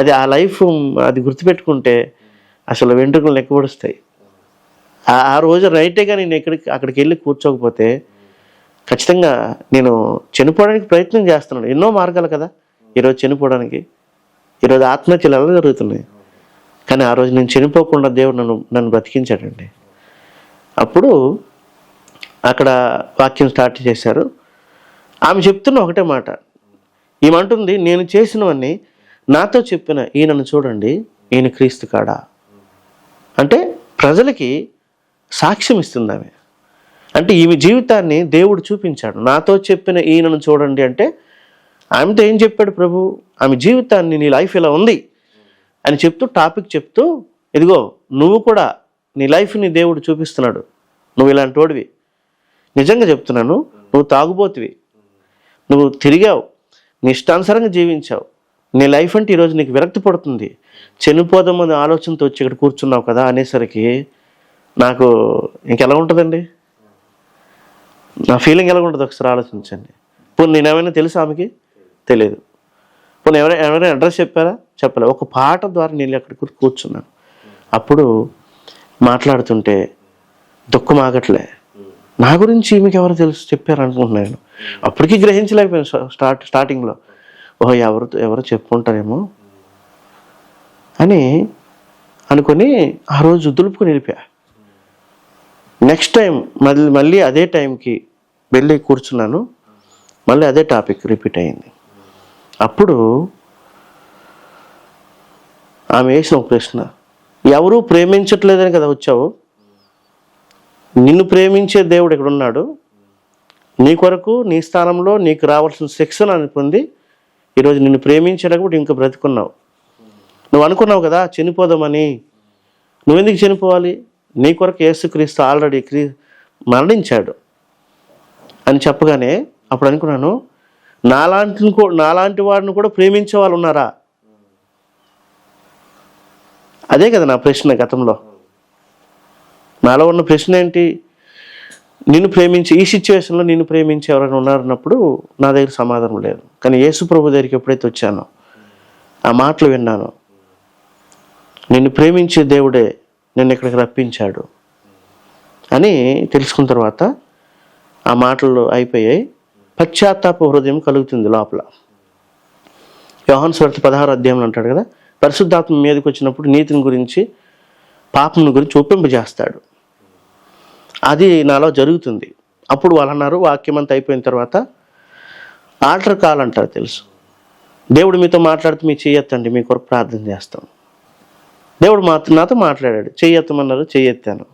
అది ఆ లైఫ్ అది గుర్తుపెట్టుకుంటే అసలు వెంట్రుకలు లెక్కపడుస్తాయి. ఆ రోజు రైటేగా నేను అక్కడికి వెళ్ళి కూర్చోకపోతే ఖచ్చితంగా నేను చనిపోవడానికి ప్రయత్నం చేస్తున్నాను. ఎన్నో మార్గాలు కదా ఈరోజు చనిపోవడానికి. ఈరోజు ఆత్మహత్యలు ఎలా జరుగుతున్నాయి, కానీ ఆ రోజు నేను చనిపోకుండా దేవుడు నన్ను బ్రతికించాడండి. అప్పుడు అక్కడ వాక్యం స్టార్ట్ చేశారు. ఆమె చెప్తున్న ఒకటే మాట, ఏమంటుంది, నేను చేసినవన్నీ నాతో చెప్పిన ఈయనను చూడండి, ఈయన క్రీస్తు కాడా. అంటే ప్రజలకి సాక్ష్యం ఇస్తుంది ఆమె. అంటే ఈమె జీవితాన్ని దేవుడు చూపించాడు. నాతో చెప్పిన ఈయనను చూడండి అంటే ఆమెతో ఏం చెప్పాడు ప్రభు, ఆమె జీవితాన్ని నీ లైఫ్ ఇలా ఉంది అని చెప్తూ టాపిక్ చెప్తూ, ఇదిగో నువ్వు కూడా నీ లైఫ్ని దేవుడు చూపిస్తున్నాడు, నువ్వు ఇలాంటి వాడివి, నిజంగా చెప్తున్నాను, నువ్వు తాగుబోతువి, నువ్వు తిరిగావు, నీ ఇష్టానుసారంగా జీవించావు, నీ లైఫ్ అంటే ఈరోజు నీకు విరక్తి పడుతుంది, చనిపోదామని ఆలోచనతో వచ్చి ఇక్కడ కూర్చున్నావు కదా అనేసరికి నాకు ఇంకెలా ఉంటుందండి, నా ఫీలింగ్ ఎలా ఉంటుంది ఒకసారి ఆలోచించండి. ఇప్పుడు నేనేమైనా తెలుసు ఆమెకి తెలియదు, ఇప్పుడు ఎవరైనా అడ్రస్ చెప్పారా చెప్పలేదు. ఒక పాట ద్వారా నేను అక్కడ కూర్చున్నాను. అప్పుడు మాట్లాడుతుంటే దుఃఖం ఆగట్లే. నా గురించి ఈమెకి ఎవరు తెలుసు చెప్పారు అనుకుంటున్నాను. అప్పటికీ గ్రహించలేకపోయాను స్టార్టింగ్లో. ఓహో ఎవరు చెప్పుకుంటారేమో అని అనుకొని ఆ రోజు దులుపుకొని వెళ్ళిపోయా. నెక్స్ట్ టైం మళ్ళీ అదే టైంకి వెళ్ళి కూర్చున్నాను. మళ్ళీ అదే టాపిక్ రిపీట్ అయింది. అప్పుడు ఆమె వేసిన ఒక ప్రశ్న, ఎవరూ ప్రేమించట్లేదని కదా వచ్చావు, నిన్ను ప్రేమించే దేవుడు ఇక్కడ ఉన్నాడు, నీ కొరకు నీ స్థానంలో నీకు రావాల్సిన శిక్షణ అని పొంది ఈరోజు నిన్ను ప్రేమించేటప్పుడు ఇంకా బ్రతుకున్నావు. నువ్వు అనుకున్నావు కదా చనిపోదామని, నువ్వెందుకు చనిపోవాలి, నీ కొరకు యేసుక్రీస్తు ఆల్రెడీ మరణించాడు అని చెప్పగానే అప్పుడు అనుకున్నాను, నాలాంటి వాడిని కూడా ప్రేమించే వాళ్ళు ఉన్నారా? అదే కదా నా ప్రశ్న గతంలో. నాలో ఉన్న ప్రశ్న ఏంటి, నిన్ను ప్రేమించి ఈ సిచ్యువేషన్లో నిన్ను ప్రేమించి ఎవరైనా ఉన్నారన్నప్పుడు నా దగ్గర సమాధానం లేదు. కానీ యేసు ప్రభు దగ్గరికి ఎప్పుడైతే వచ్చానో, ఆ మాటలు విన్నానో, నిన్ను ప్రేమించే దేవుడే నిన్ను ఇక్కడికి రప్పించాడు అని తెలుసుకున్న తర్వాత ఆ మాటలు అయిపోయాయి. పశ్చాత్తాప హృదయం కలుగుతుంది లోపల. యోహాను సువార్త 16వ అధ్యాయంలో అంటాడు కదా, పరిశుద్ధాత్మ మీదకి వచ్చినప్పుడు నీతిని గురించి పాపం గురించి ఒప్పింపజేస్తాడు. అది నాలో జరుగుతుంది. అప్పుడు వాళ్ళు అన్నారు, వాక్యం అంతా అయిపోయిన తర్వాత ఆల్టర్ కాల్ అంటారు తెలుసు. దేవుడు మీతో మాట్లాడుతూ మీ చెయ్యెత్తండి, మీ కొరకు ప్రార్థన చేస్తాం. దేవుడు నాతో మాట్లాడాడు, చెయ్యెత్తమన్నారు, చెయ్యెత్తాను.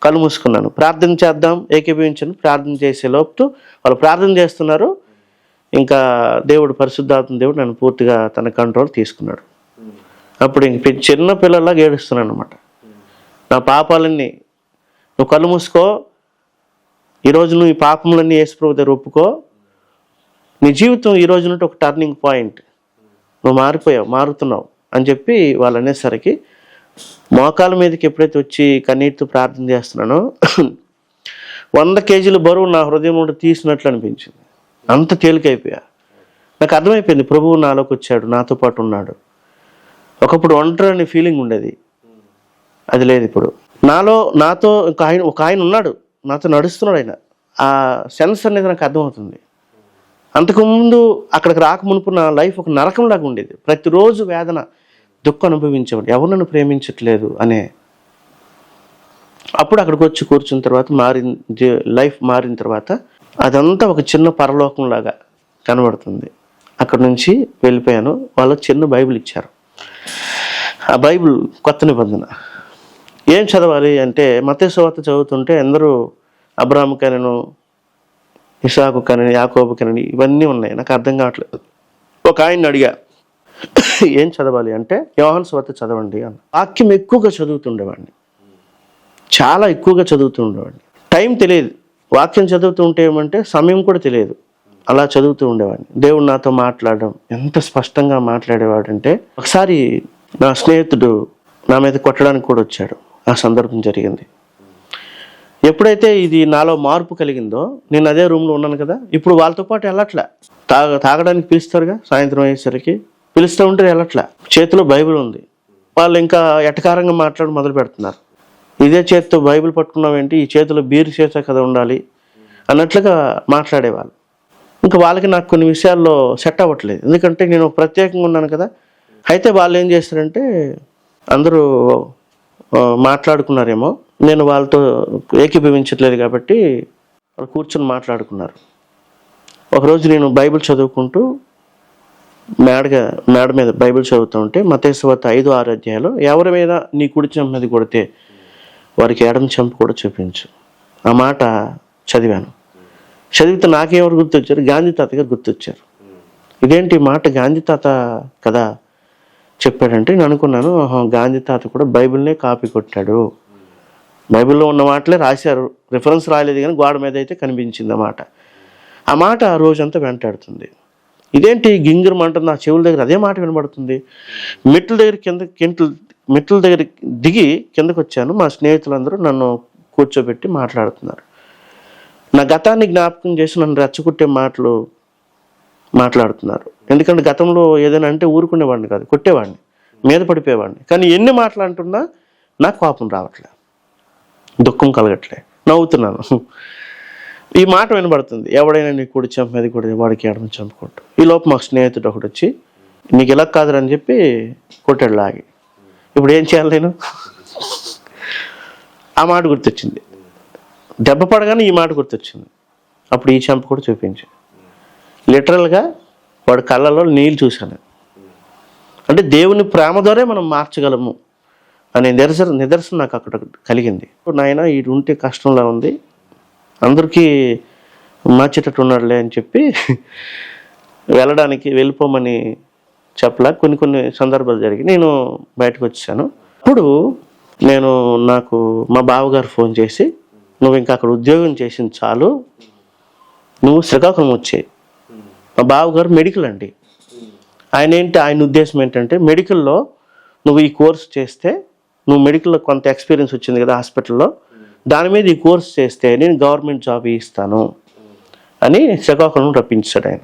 కళ్ళు మూసుకున్నాను, ప్రార్థన చేద్దాం ఏకీభవించాను. ప్రార్థన చేసే లోపు వాళ్ళు ప్రార్థన చేస్తున్నారు. ఇంకా దేవుడు, పరిశుద్ధాత్మ దేవుడు నన్ను పూర్తిగా తన కంట్రోల్ తీసుకున్నాడు. అప్పుడు ఇంక చిన్న పిల్లల్లాగా ఏడుస్తున్నాను అనమాట. నా పాపాలన్నీ, నువ్వు కళ్ళు మూసుకో, ఈరోజు నువ్వు ఈ పాపములన్నీ యేసు ప్రభు దగ్గర ఒప్పుకో, నీ జీవితం ఈరోజు నుండి ఒక టర్నింగ్ పాయింట్, నువ్వు మారుతున్నావు అని చెప్పి వాళ్ళు అనేసరికి మోకాల మీదకి ఎప్పుడైతే వచ్చి కన్నీటితో ప్రార్థన చేస్తున్నానో 100 కేజీల బరువు నా హృదయం నుండి తీసినట్లు అనిపించింది. అంత తేలికైపోయా. నాకు అర్థమైపోయింది, ప్రభువు నాలోకి వచ్చాడు, నాతో పాటు ఉన్నాడు. ఒకప్పుడు ఒంటరి అనే ఫీలింగ్ ఉండేది, అది లేదు ఇప్పుడు. నాతో ఒక ఆయన ఉన్నాడు, నాతో నడుస్తున్నాడు ఆయన. ఆ సెన్స్ అనేది నాకు అర్థమవుతుంది. అంతకుముందు అక్కడికి రాక మునుపు నా లైఫ్ ఒక నరకంలాగా ఉండేది. ప్రతిరోజు వేదన, దుఃఖం అనుభవించేవాడు, ఎవరు నన్ను ప్రేమించట్లేదు అనే. అప్పుడు అక్కడికి వచ్చి కూర్చున్న తర్వాత లైఫ్ మారిన తర్వాత అదంతా ఒక చిన్న పరలోకంలాగా కనబడుతుంది. అక్కడి నుంచి వెళ్ళిపోయాను. వాళ్ళు చిన్న బైబిల్ ఇచ్చారు. ఆ బైబిల్ కొత్త నిబంధన. ఏం చదవాలి అంటే మత్తయి సువార్త చదువుతుంటే అందరూ అబ్రాహాము కనెను, ఇసాకు కనెను, యాకోబు కనెను, ఇవన్నీ ఉన్నాయి. నాకు అర్థం కావట్లేదు. ఒక ఆయన్ని అడిగా, ఏం చదవాలి అంటే యోహాను సువార్త చదవండి అన్న. వాక్యం ఎక్కువగా చదువుతుండేవాడిని, చాలా ఎక్కువగా చదువుతుండేవాడిని. టైం తెలియదు, వాక్యం చదువుతూ ఉంటే ఏమంటే సమయం కూడా తెలియదు. అలా చదువుతూ ఉండేవాడిని. దేవుడు నాతో మాట్లాడడం ఎంత స్పష్టంగా మాట్లాడేవాడంటే, ఒకసారి నా స్నేహితుడు నా మీద కొట్టడానికి కూడా వచ్చాడు. ఆ సందర్భం జరిగింది. ఎప్పుడైతే ఇది నాలో మార్పు కలిగిందో, నేను అదే రూమ్లో ఉన్నాను కదా, ఇప్పుడు వాళ్ళతో పాటు వెళ్ళట్లే. తాగడానికి పిలుస్తారుగా, సాయంత్రం అయ్యేసరికి పిలుస్తూ ఉంటే వెళ్ళట్లే. చేతిలో బైబిల్ ఉంది. వాళ్ళు ఇంకా ఎటకారంగా మాట్లాడి మొదలు పెడుతున్నారు. ఇదే చేతితో బైబిల్ పట్టుకున్నావేంటి, ఈ చేతిలో బీరు చేసా కదా ఉండాలి అన్నట్లుగా మాట్లాడేవాళ్ళు. ఇంకా వాళ్ళకి నాకు కొన్ని విషయాల్లో సెట్ అవ్వట్లేదు, ఎందుకంటే నేను ప్రత్యేకంగా ఉన్నాను కదా. అయితే వాళ్ళు ఏం చేస్తారంటే, అందరూ మాట్లాడుకున్నారేమో, నేను వాళ్ళతో ఏకీభవించట్లేదు కాబట్టి వాళ్ళు కూర్చొని మాట్లాడుకున్నారు. ఒకరోజు నేను బైబిల్ చదువుకుంటూ మేడ మీద బైబిల్ చదువుతూ ఉంటే మత్తయి సువార్త 5-6 అధ్యాయాలు, ఎవరి మీద నీ కుడి చెంప మీద కొడితే వారికి ఎడమ చెంప కూడా చూపించు. ఆ మాట చదివాను. చదివితే నాకెవరు గుర్తొచ్చారు? గాంధీ తాత గారు గుర్తొచ్చారు. ఇదేంటి మాట గాంధీ తాత కదా చెప్పాడంటే నేను అనుకున్నాను, గాంధీ తాత కూడా బైబిల్నే కాపీ కొట్టాడు. బైబిల్లో ఉన్న మాటలే రాశారు, రిఫరెన్స్ రాలేదు కానీ గోడ మీద అయితే కనిపించింది అన్నమాట. ఆ మాట ఆ రోజంతా వెంటాడుతుంది. ఇదేంటి గింగిరం అంటుంది నా చెవుల దగ్గర, అదే మాట వినబడుతుంది. మెట్ల దగ్గర దిగి కిందకు వచ్చాను. మా స్నేహితులందరూ నన్ను కూర్చోబెట్టి మాట్లాడుతున్నారు. నా గతాన్ని జ్ఞాపకం చేసి నన్ను రెచ్చగొట్టే మాటలు మాట్లాడుతున్నారు. ఎందుకంటే గతంలో ఏదైనా అంటే ఊరుకునేవాడిని కాదు, కొట్టేవాడిని, మీద పడిపోయేవాడిని. కానీ ఎన్ని మాటలు అంటున్నా నాకు కోపం రావట్లే, దుఃఖం కలగట్లే, నవ్వుతున్నాను. ఈ మాట వినబడుతుంది, ఎవడైనా నీ కుడి చెంప మీద కూడా వాడికి ఎడమ చెంప కొట్టు. ఈ లోపు మా స్నేహితుడు ఒకటి వచ్చి, నీకు ఇలా కాదురని చెప్పి కొట్టాడు లాగి. ఇప్పుడు ఏం చేయాలి నేను? ఆ మాట గుర్తొచ్చింది. దెబ్బ పడగానే ఈ మాట గుర్తొచ్చింది. అప్పుడు ఈ చెంప కూడా చూపించి లిటరల్గా వాడి కళ్ళలో నీళ్ళు చూశాను. అంటే దేవుని ప్రేమ ద్వారా మనం మార్చగలము అనే నిదర్శనం నాకు అక్కడ కలిగింది. నాయన ఇది ఉంటే కష్టంలా ఉంది, అందరికీ మార్చేటట్టు ఉన్నాడులే అని చెప్పి వెళ్ళిపోమని చెప్పలా. కొన్ని సందర్భాలు జరిగి నేను బయటకు వచ్చాను. అప్పుడు నాకు మా బావగారు ఫోన్ చేసి నువ్వు ఇంకా అక్కడ ఉద్యోగం చేసింది చాలు, నువ్వు శ్రీకాకుళం వచ్చేయి. మా బావగారు మెడికల్ అండి. ఆయన ఉద్దేశం ఏంటంటే మెడికల్లో నువ్వు ఈ కోర్స్ చేస్తే, నువ్వు మెడికల్లో కొంత ఎక్స్పీరియన్స్ వచ్చింది కదా హాస్పిటల్లో, దాని మీద ఈ కోర్స్ చేస్తే నేను గవర్నమెంట్ జాబ్ ఇస్తాను అని శ్రీకాకుళం రప్పించాడు ఆయన.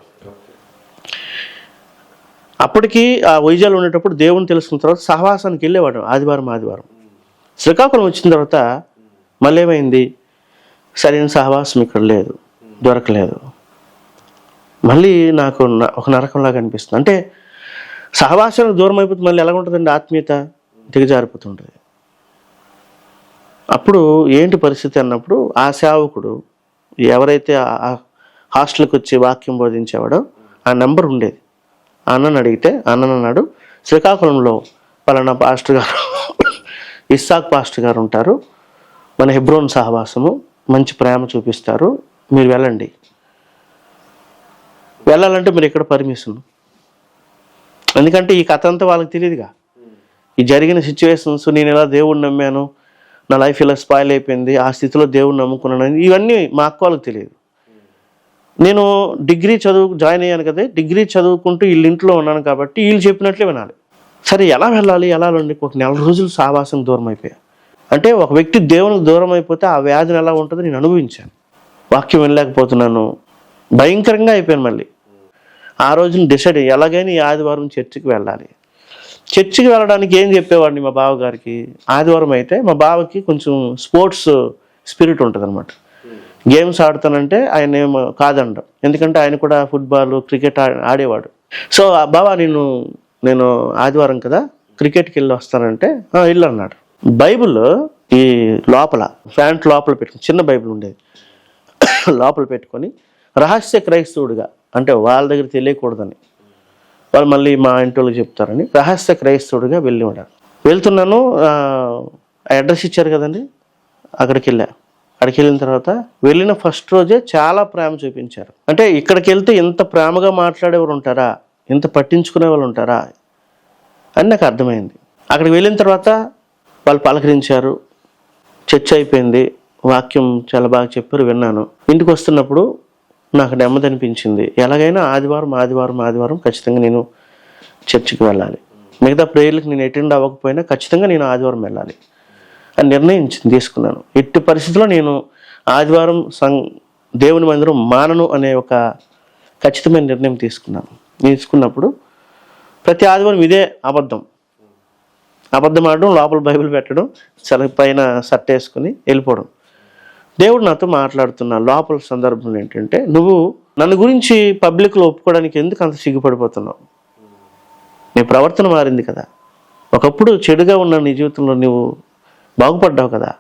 అప్పటికి ఆ వైజాగ్లో ఉండేటప్పుడు దేవుని తెలుసుకున్న తర్వాత సహవాసానికి వెళ్ళేవాడు ఆదివారం. శ్రీకాకుళం వచ్చిన తర్వాత మళ్ళీ ఏమైంది, సరైన సహవాసం ఇక్కడ లేదు, దొరకలేదు. మళ్ళీ నాకు ఒక నరకంలాగా అనిపిస్తుంది. అంటే సహవాసానికి దూరం అయిపోతే మళ్ళీ ఎలా ఉంటుందండి, ఆత్మీయత దిగజారిపోతుంటుంది. అప్పుడు ఏంటి పరిస్థితి అన్నప్పుడు ఆ సేవకుడు ఎవరైతే ఆ హాస్టల్కి వచ్చి వాక్యం బోధించేవాడో ఆ నెంబర్ ఉండేది. అన్నను అడిగితే అన్నను అన్నాడు, శ్రీకాకుళంలో పలానా పాస్టర్ గారు ఇస్సాక్ పాస్టర్ గారు ఉంటారు, మన హెబ్రోన్ సహవాసము, మంచి ప్రేమ చూపిస్తారు, మీరు వెళ్ళండి. వెళ్ళాలంటే మీరు ఇక్కడ పర్మిషన్, ఎందుకంటే ఈ కథ అంతా వాళ్ళకి తెలియదుగా. ఈ జరిగిన సిచ్యువేషన్స్, నేను ఎలా దేవుడిని నమ్మాను, నా లైఫ్ ఇలా స్పాయిల్ అయిపోయింది, ఆ స్థితిలో దేవుడిని నమ్ముకున్నాను, ఇవన్నీ మా అక్క వాళ్ళకి తెలియదు. నేను డిగ్రీ జాయిన్ అయ్యాను కదా, డిగ్రీ చదువుకుంటూ వీళ్ళ ఇంట్లో ఉన్నాను కాబట్టి వీళ్ళు చెప్పినట్లే వినాలి. సరే ఎలా వెళ్ళాలి, ఎలా ఉండి ఒక 4 రోజులు సహవాసం దూరం అయిపోయా. అంటే ఒక వ్యక్తి దేవునికి దూరం అయిపోతే ఆ వ్యాధిని ఎలా ఉంటుందో నేను అనుభవించాను. వాక్యం వినలేకపోతున్నాను, భయంకరంగా అయిపోయాను. మళ్ళీ ఆ రోజున డిసైడ్ ఎలాగైనా ఈ ఆదివారం చర్చికి వెళ్ళాలి. చర్చికి వెళ్ళడానికి ఏం చెప్పేవాడిని మా బావగారికి, ఆదివారం అయితే మా బావకి కొంచెం స్పోర్ట్స్ స్పిరిట్ ఉంటుంది అనమాట. గేమ్స్ ఆడుతానంటే ఆయన ఏమో కాదండం, ఎందుకంటే ఆయన కూడా ఫుట్బాల్ క్రికెట్ ఆడేవాడు. సో బావా నేను ఆదివారం కదా క్రికెట్కి వెళ్ళి వస్తానంటే ఇల్లు అన్నాడు. బైబిల్ ఈ లోపల ప్యాంట్ లోపల పెట్టుకుని, చిన్న బైబిల్ ఉండేది, లోపల పెట్టుకొని రహస్య క్రైస్తవుడిగా, అంటే వాళ్ళ దగ్గర తెలియకూడదని, వాళ్ళు మళ్ళీ మా ఇంటి వాళ్ళకి చెప్తారని రహస్య క్రైస్తవుడిగా వెళ్ళి ఉన్నాడు. వెళ్తున్నాను, అడ్రస్ ఇచ్చారు కదండి, అక్కడికి వెళ్ళిన తర్వాత వెళ్ళిన ఫస్ట్ రోజే చాలా ప్రేమ చూపించారు. అంటే ఇక్కడికి వెళ్తే ఇంత ప్రేమగా మాట్లాడేవారు ఉంటారా, ఇంత పట్టించుకునే వాళ్ళు ఉంటారా అని నాకు అర్థమైంది. అక్కడికి వెళ్ళిన తర్వాత వాళ్ళు పలకరించారు, చర్చ అయిపోయింది, వాక్యం చాలా బాగా చెప్పారు, విన్నాను. ఇంటికి వస్తున్నప్పుడు నాకు నెమ్మది అనిపించింది. ఎలాగైనా ఆదివారం ఖచ్చితంగా నేను చర్చికి వెళ్ళాలి, మిగతా ప్రేయర్లకు నేను అటెండ్ అవ్వకపోయినా ఖచ్చితంగా నేను ఆదివారం వెళ్ళాలి అని తీసుకున్నాను. ఎట్టి పరిస్థితుల్లో నేను ఆదివారం దేవుని మందిరం మానను అనే ఒక ఖచ్చితమైన నిర్ణయం తీసుకున్నప్పుడు ప్రతి ఆదివారం ఇదే అబద్ధం ఆడడం, లోపల బైబిల్ పెట్టడం, పైన షర్ట్ వేసుకుని వెళ్ళిపోవడం. దేవుడు నాతో మాట్లాడుతున్న లోపల సందర్భం ఏంటంటే, నువ్వు నన్ను గురించి పబ్లిక్లో ఒప్పుకోవడానికి ఎందుకు అంత సిగ్గుపడిపోతున్నావు, నీ ప్రవర్తన మారింది కదా, ఒకప్పుడు చెడుగా ఉన్న నీ జీవితంలో నువ్వు బాగుపడ్డావు కదా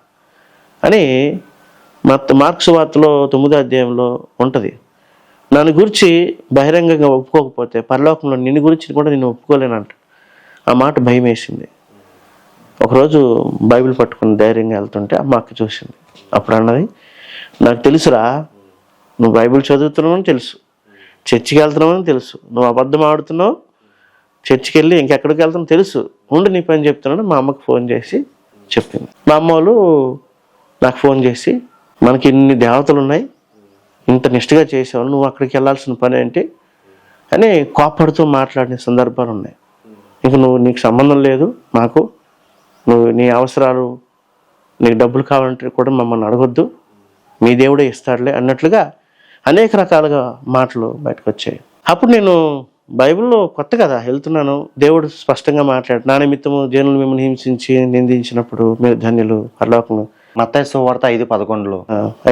అని మార్క్స్ వార్తలో 9వ అధ్యాయంలో ఉంటుంది. నన్ను గురించి బహిరంగంగా ఒప్పుకోకపోతే పరలోకంలో నిన్ను గురించి కూడా నేను ఒప్పుకోలేనంట. ఆ మాట భయం వేసింది. ఒకరోజు బైబిల్ పట్టుకుని ధైర్యంగా వెళ్తుంటే అమ్మ అక్క చూసింది. అప్పుడు అన్నది, నాకు తెలుసురా, నువ్వు బైబిల్ చదువుతున్నావని తెలుసు, చర్చికి వెళ్తున్నావని తెలుసు, నువ్వు అబద్ధం ఆడుతున్నావు, చర్చికి వెళ్ళి ఇంకెక్కడికి వెళ్తున్నావు తెలుసు, ఉండి నీ పని చెప్తున్నాను. మా అమ్మకి ఫోన్ చేసి చెప్పింది. మా అమ్మ వాళ్ళు నాకు ఫోన్ చేసి, మనకి ఇన్ని దేవతలు ఉన్నాయి, ఇంత నిష్ఠగా చేసేవాళ్ళు, నువ్వు అక్కడికి వెళ్ళాల్సిన పని ఏంటి అని కోపడుతూ మాట్లాడిన సందర్భాలు ఉన్నాయి. ఇంక నీకు సంబంధం లేదు మాకు, నువ్వు నీ అవసరాలు, నీకు డబ్బులు కావాలంటే కూడా మమ్మల్ని అడగొద్దు, మీ దేవుడే ఇస్తాడులే అన్నట్లుగా అనేక రకాలుగా మాటలు బయటకు వచ్చాయి. అప్పుడు నేను బైబిల్లో కొత్త కదా వెళ్తున్నాను, దేవుడు స్పష్టంగా మాట్లాడు, నా నిమిత్తము జనులు మిమ్మల్ని హింసించి నిందించినప్పుడు మీరు ధన్యులు పరలోకము, మత్తయి సువార్త 5:11లో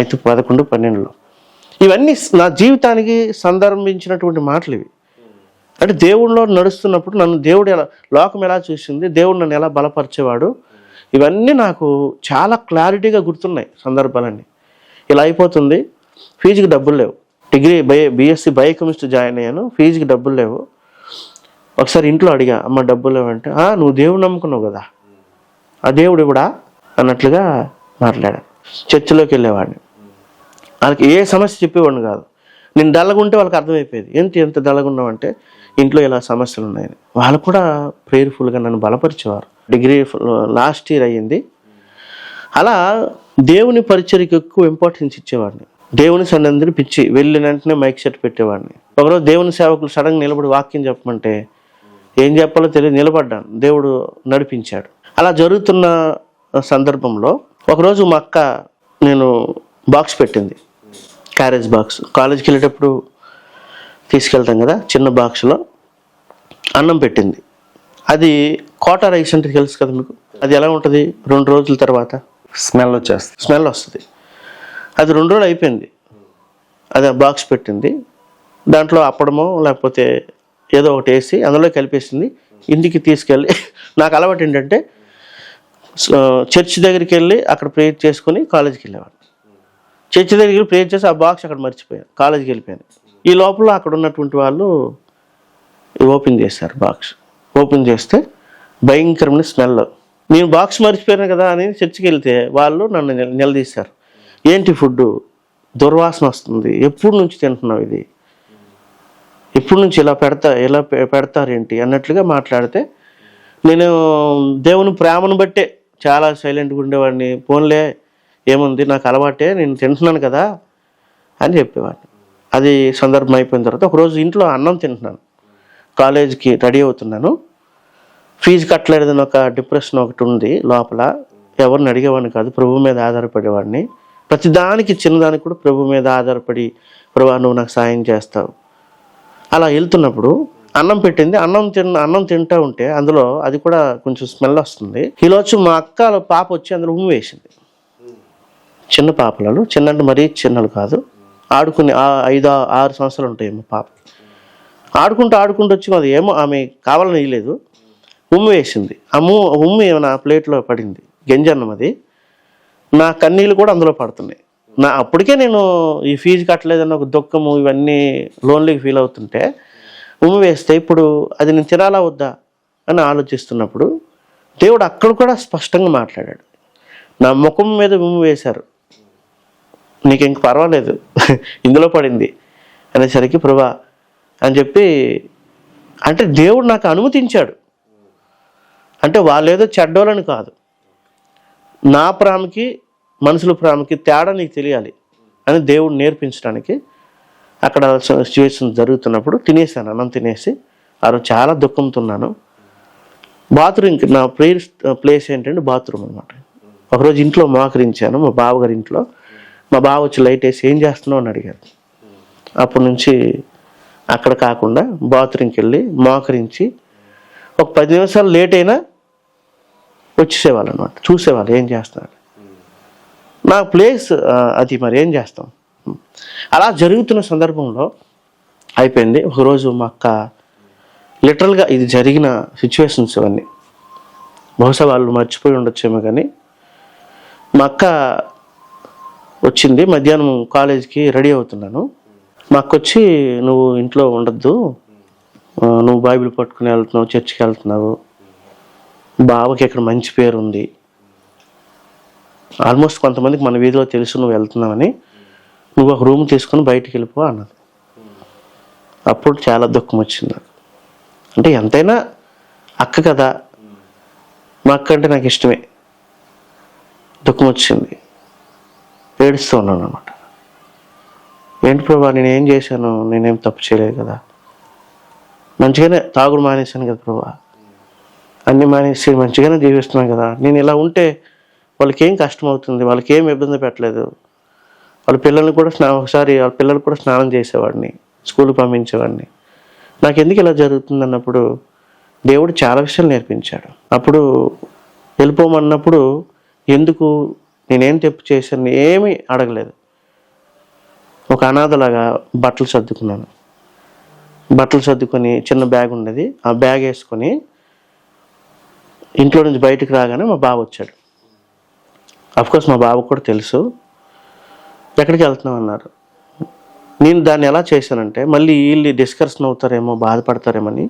5:11-12లో. ఇవన్నీ నా జీవితానికి సందర్భించినటువంటి మాటలు ఇవి. అంటే దేవుడిలో నడుస్తున్నప్పుడు నన్ను దేవుడు లోకం ఎలా చూసింది, దేవుడు నన్ను ఎలా బలపరిచేవాడు, ఇవన్నీ నాకు చాలా క్లారిటీగా గుర్తున్నాయి సందర్భాలన్నీ. ఇలా అయిపోతుంది, ఫీజుకి డబ్బులు లేవు, డిగ్రీ బీఎస్సీ బయోకెమిస్ట్రీ జాయిన్ అయ్యాను, ఫీజుకి డబ్బులు లేవు. ఒకసారి ఇంట్లో అడిగా, అమ్మ డబ్బులు లేవంటే, నువ్వు దేవుడు నమ్ముకున్నావు కదా, ఆ దేవుడు ఇవ్వడా అన్నట్లుగా మాట్లాడాను. చర్చిలోకి వెళ్ళేవాడిని, వాళ్ళకి ఏ సమస్య చెప్పేవాడిని కాదు. నేను డల్లగుంటే వాళ్ళకి అర్థమైపోయేది, ఎంత డల్లగున్నావంటే ఇంట్లో ఇలా సమస్యలు ఉన్నాయని. వాళ్ళు కూడా ప్రేయర్ఫుల్గా నన్ను బలపరిచేవారు. డిగ్రీ లాస్ట్ ఇయర్ అయ్యింది. అలా దేవుని పరిచర్యకి ఎక్కువ ఇంపార్టెన్స్ ఇచ్చేవాడిని. దేవుని సన్నిధిని పిచ్చి వెళ్ళిన వెంటనే మైక్ సెట్ పెట్టేవాడిని. ఒకరోజు దేవుని సేవకులు సడన్గా నిలబడి వాక్యం చెప్పమంటే ఏం చెప్పాలో తెలియదు, నిలబడ్డాను. దేవుడు నడిపించాడు. అలా జరుగుతున్న సందర్భంలో ఒకరోజు మా అక్క నేను బాక్స్ పెట్టింది, క్యారేజ్ బాక్స్. కాలేజీకి వెళ్ళేటప్పుడు తీసుకెళ్తాం కదా, చిన్న బాక్స్లో అన్నం పెట్టింది. అది కోటా రైస్ అంటే తెలుసు కదా మీకు. అది ఎలా ఉంటుంది, 2 రోజుల తర్వాత స్మెల్ వచ్చేస్తుంది. స్మెల్ వస్తుంది. అది 2 రోజులు అయిపోయింది. అది బాక్స్ పెట్టింది, దాంట్లో అప్పడమో లేకపోతే ఏదో ఒకటి వేసి అందులో కలిపేసింది. ఇంటికి తీసుకెళ్ళి నాకు అలవాటు ఏంటంటే చర్చ్ దగ్గరికి వెళ్ళి అక్కడ ప్రేయర్ చేసుకుని కాలేజీకి వెళ్ళేవాడిని. చర్చ్ దగ్గరికి వెళ్ళి ప్రేయర్ చేసి ఆ బాక్స్ అక్కడ మర్చిపోయాను, కాలేజీకి వెళ్ళిపోయాను. ఈ లోపల అక్కడ ఉన్నటువంటి వాళ్ళు ఓపెన్ చేశారు. బాక్స్ ఓపెన్ చేస్తే భయంకరమైన స్మెల్. నేను బాక్స్ మర్చిపోయాను కదా అని చర్చికి వెళ్తే వాళ్ళు నన్ను నిలదీశారు. ఏంటి ఫుడ్ దుర్వాసన వస్తుంది, ఎప్పుడు నుంచి తింటున్నావు, ఇది ఎప్పుడు నుంచి ఇలా పెడతారేంటి అన్నట్లుగా మాట్లాడితే నేను దేవుని ప్రేమను బట్టే చాలా సైలెంట్గా ఉండేవాడిని. ఫోన్లే ఏముంది, నాకు అలవాటే, నేను తింటున్నాను కదా అని చెప్పేవాడిని. అది సందర్భం అయిపోయిన తర్వాత ఒకరోజు ఇంట్లో అన్నం తింటున్నాను, కాలేజీకి రెడీ అవుతున్నాను. ఫీజు కట్టలేదని ఒక డిప్రెషన్ ఒకటి ఉంది లోపల. ఎవరిని అడిగేవాడిని కాదు, ప్రభు మీద ఆధారపడేవాడిని. ప్రతిదానికి చిన్నదానికి కూడా ప్రభు మీద ఆధారపడి, ప్రభు నువ్వు నాకు సాయం చేస్తావు. అలా వెళ్తున్నప్పుడు అన్నం పెట్టింది, అన్నం తింటూ ఉంటే అందులో అది కూడా కొంచెం స్మెల్ వస్తుంది. ఈలోచు మా అక్క పాప వచ్చి అందులో ఉమ్మి వేసింది. చిన్న పాపలలో, చిన్న అంటే మరీ చిన్నలు కాదు, ఆడుకుని 5-6 సంవత్సరాలు ఉంటాయి మా పాప. ఆడుకుంటూ వచ్చి అది ఏమో ఆమె కావాలని వేయలేదు, ఉమ్మి వేసింది. ఆ ఉమ్మి నా ప్లేట్లో పడింది, గంజన్నం. అది నా కన్నీళ్ళు కూడా అందులో పడుతున్నాయి. అప్పటికే నేను ఈ ఫీజు కట్టలేదన్న ఒక దుఃఖము ఇవన్నీ లోన్లీకి ఫీల్ అవుతుంటే ఉమ్మి వేస్తే ఇప్పుడు అది నేను తినాలా వద్దా అని ఆలోచిస్తున్నప్పుడు దేవుడు అక్కడ కూడా స్పష్టంగా మాట్లాడాడు. నా ముఖం మీద ఉమ్మి వేశారు, నీకు ఇంక పర్వాలేదు ఇందులో పడింది అనేసరికి ప్రభా అని చెప్పి, అంటే దేవుడు నాకు అనుమతించాడు. అంటే వాళ్ళు ఏదో చెడ్డోళ్ళని కాదు, నా ప్రేమకి మనుషుల ప్రేమకి తేడా నీకు తెలియాలి అని దేవుడు నేర్పించడానికి అక్కడ సిచ్యువేషన్ జరుగుతున్నప్పుడు తినేసాను. అన్నం తినేసి ఆ రోజు చాలా దుఃఖంతో ఉన్నాను. బాత్రూమ్కి నా ప్రేయర్ ప్లేస్ ఏంటంటే బాత్రూమ్ అనమాట. ఒకరోజు ఇంట్లో మోకరించాను, మా బావగారి ఇంట్లో. మా బావ వచ్చి లైట్ వేసి ఏం చేస్తున్నావు అని అడిగారు. అప్పటి నుంచి అక్కడ కాకుండా బాత్రూమ్కి వెళ్ళి మోకరించి ఒక 10 నిమిషాలు లేట్ అయినా వచ్చేసేవాళ్ళు అనమాట, చూసేవాళ్ళు ఏం చేస్తున్నారు. నా ప్లేస్ అది, మరి ఏం చేస్తాం. అలా జరుగుతున్న సందర్భంలో అయిపోయింది. ఒకరోజు మా అక్క లిటరల్గా ఇది జరిగిన సిచ్యువేషన్స్ ఇవన్నీ బహుశా వాళ్ళు మర్చిపోయి ఉండొచ్చేమో, కానీ మా అక్క వచ్చింది. మధ్యాహ్నం కాలేజీకి రెడీ అవుతున్నాను. మా అక్క వచ్చి నువ్వు ఇంట్లో ఉండొద్దు, నువ్వు బైబిల్ పట్టుకుని వెళ్తున్నావు, చర్చికి వెళ్తున్నావు, బావకి ఇక్కడ మంచి పేరు ఉంది, ఆల్మోస్ట్ కొంతమందికి మన వీధిలో తెలుసు నువ్వు వెళ్తున్నావని, నువ్వు ఒక రూమ్ తీసుకుని బయటికి వెళ్ళిపో అన్నది. అప్పుడు చాలా దుఃఖం వచ్చింది నాకు. అంటే ఎంతైనా అక్క కదా, మా అక్క అంటే నాకు ఇష్టమే. దుఃఖం వచ్చింది, ఏడుస్తూ ఉన్నాను అనమాట. ఏంటి ప్రభా నేనేం చేశాను, నేనేం తప్పు చేయలేదు కదా, మంచిగానే తాగుడు మానేశాను కదా ప్రభా, అన్నీ మానేసి మంచిగానే జీవిస్తున్నాను కదా, నేను ఇలా ఉంటే వాళ్ళకి ఏం కష్టం అవుతుంది, వాళ్ళకి ఏం ఇబ్బంది పెట్టలేదు, వాళ్ళ పిల్లల్ని కూడా ఒకసారి వాళ్ళ పిల్లలు కూడా స్నానం చేసేవాడిని, స్కూల్కి పంపించేవాడిని, నాకు ఎందుకు ఇలా జరుగుతుంది అన్నప్పుడు దేవుడు చాలా విషయాలు నేర్పించాడు. అప్పుడు వెళ్ళిపోమన్నప్పుడు ఎందుకు, నేనేం తప్పు చేశాను ఏమీ అడగలేదు. ఒక అనాథలాగా బట్టలు సర్దుకున్నాను. బట్టలు సర్దుకొని చిన్న బ్యాగ్ ఉండేది, ఆ బ్యాగ్ వేసుకొని ఇంట్లో నుంచి బయటకు రాగానే మా బావ వచ్చాడు. అఫ్కోర్స్ మా బావకు కూడా తెలుసు. ఎక్కడికి వెళ్తున్నావు అన్నారు. నేను దాన్ని ఎలా చేశానంటే మళ్ళీ వీళ్ళు డిస్కషన్ అవుతారేమో, బాధపడతారేమని,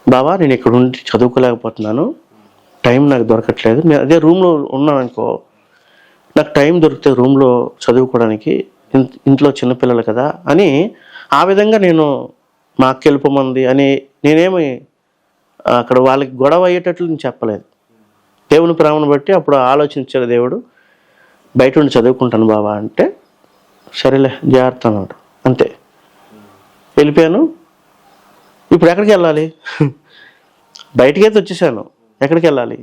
బావా నేను ఇక్కడ ఉండి చదువుకోలేకపోతున్నాను, టైం నాకు దొరకట్లేదు, నేను అదే రూమ్లో ఉన్నాను అనుకో, నాకు టైం దొరికితే రూమ్లో చదువుకోవడానికి, ఇంట్లో చిన్నపిల్లలు కదా అని ఆ విధంగా నేను మా అక్క వెళ్ళిపోమంది అని నేనేమి అక్కడ వాళ్ళకి గొడవ అయ్యేటట్లు నేను చెప్పలేదు. దేవుని ప్రేమను బట్టి అప్పుడు ఆలోచించాడు దేవుడు, బయట ఉండి చదువుకుంటాను బావా అంటే, సరేలే జాగ్రత్త అన్నాడు. అంతే, వెళ్ళిపోయాను. ఇప్పుడు ఎక్కడికి వెళ్ళాలి? బయటికైతే వచ్చేసాను, ఎక్కడికి వెళ్ళాలి?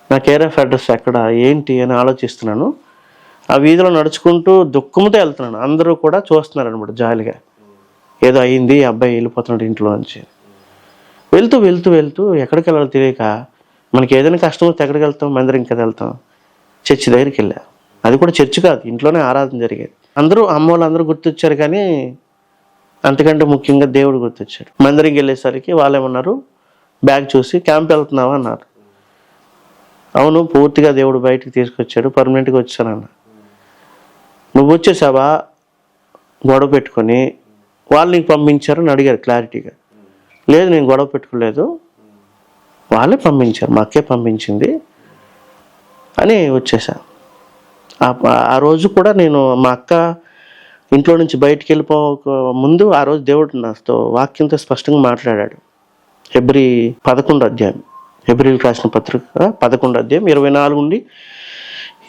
నా కేర్ ఆఫ్ అడ్రస్ ఎక్కడ, ఏంటి అని ఆలోచిస్తున్నాను. ఆ వీధిలో నడుచుకుంటూ దుఃఖంతో వెళ్తున్నాను. అందరూ కూడా చూస్తున్నారు అనమాట జాలిగా, ఏదో అయింది, అబ్బాయి వెళ్ళిపోతున్నాడు ఇంట్లో నుంచి. వెళ్తూ వెళ్తూ వెళ్తూ ఎక్కడికి వెళ్ళాలో తెలియక, మనకి ఏదైనా కష్టం వస్తే ఎక్కడికి వెళ్తాం? మందిరం కదా వెళ్తాం. చర్చి దగ్గరికి వెళ్ళా. అది కూడా చర్చి కాదు, ఇంట్లోనే ఆరాధన జరిగేది. అందరూ అమ్మ వాళ్ళు అందరూ గుర్తొచ్చారు, కానీ అంతకంటే ముఖ్యంగా దేవుడు గుర్తొచ్చాడు. మందిరంకి వెళ్ళేసరికి వాళ్ళేమన్నారు, బ్యాగ్ చూసి క్యాంప్ వెళ్తున్నావా అన్నారు. అవును, పూర్తిగా దేవుడు బయటికి తీసుకొచ్చాడు, పర్మనెంట్గా వచ్చానన్న. నువ్వు వచ్చేసావా గొడవ పెట్టుకొని, వాళ్ళు నీకు పంపించారు అని అడిగారు క్లారిటీగా. లేదు, నేను గొడవ పెట్టుకోలేదు, వాళ్ళే పంపించారు, మా అక్కే పంపించింది అని వచ్చేసా. ఆ రోజు కూడా నేను మా అక్క ఇంట్లో నుంచి బయటికి వెళ్ళిపోక ముందు ఆ రోజు దేవుడు నాతో వాక్యంతో స్పష్టంగా మాట్లాడాడు. హెబ్రీ 11 అధ్యాయం, హెబ్రీలకు రాసిన పత్రిక 11 అధ్యాయం 24 నుండి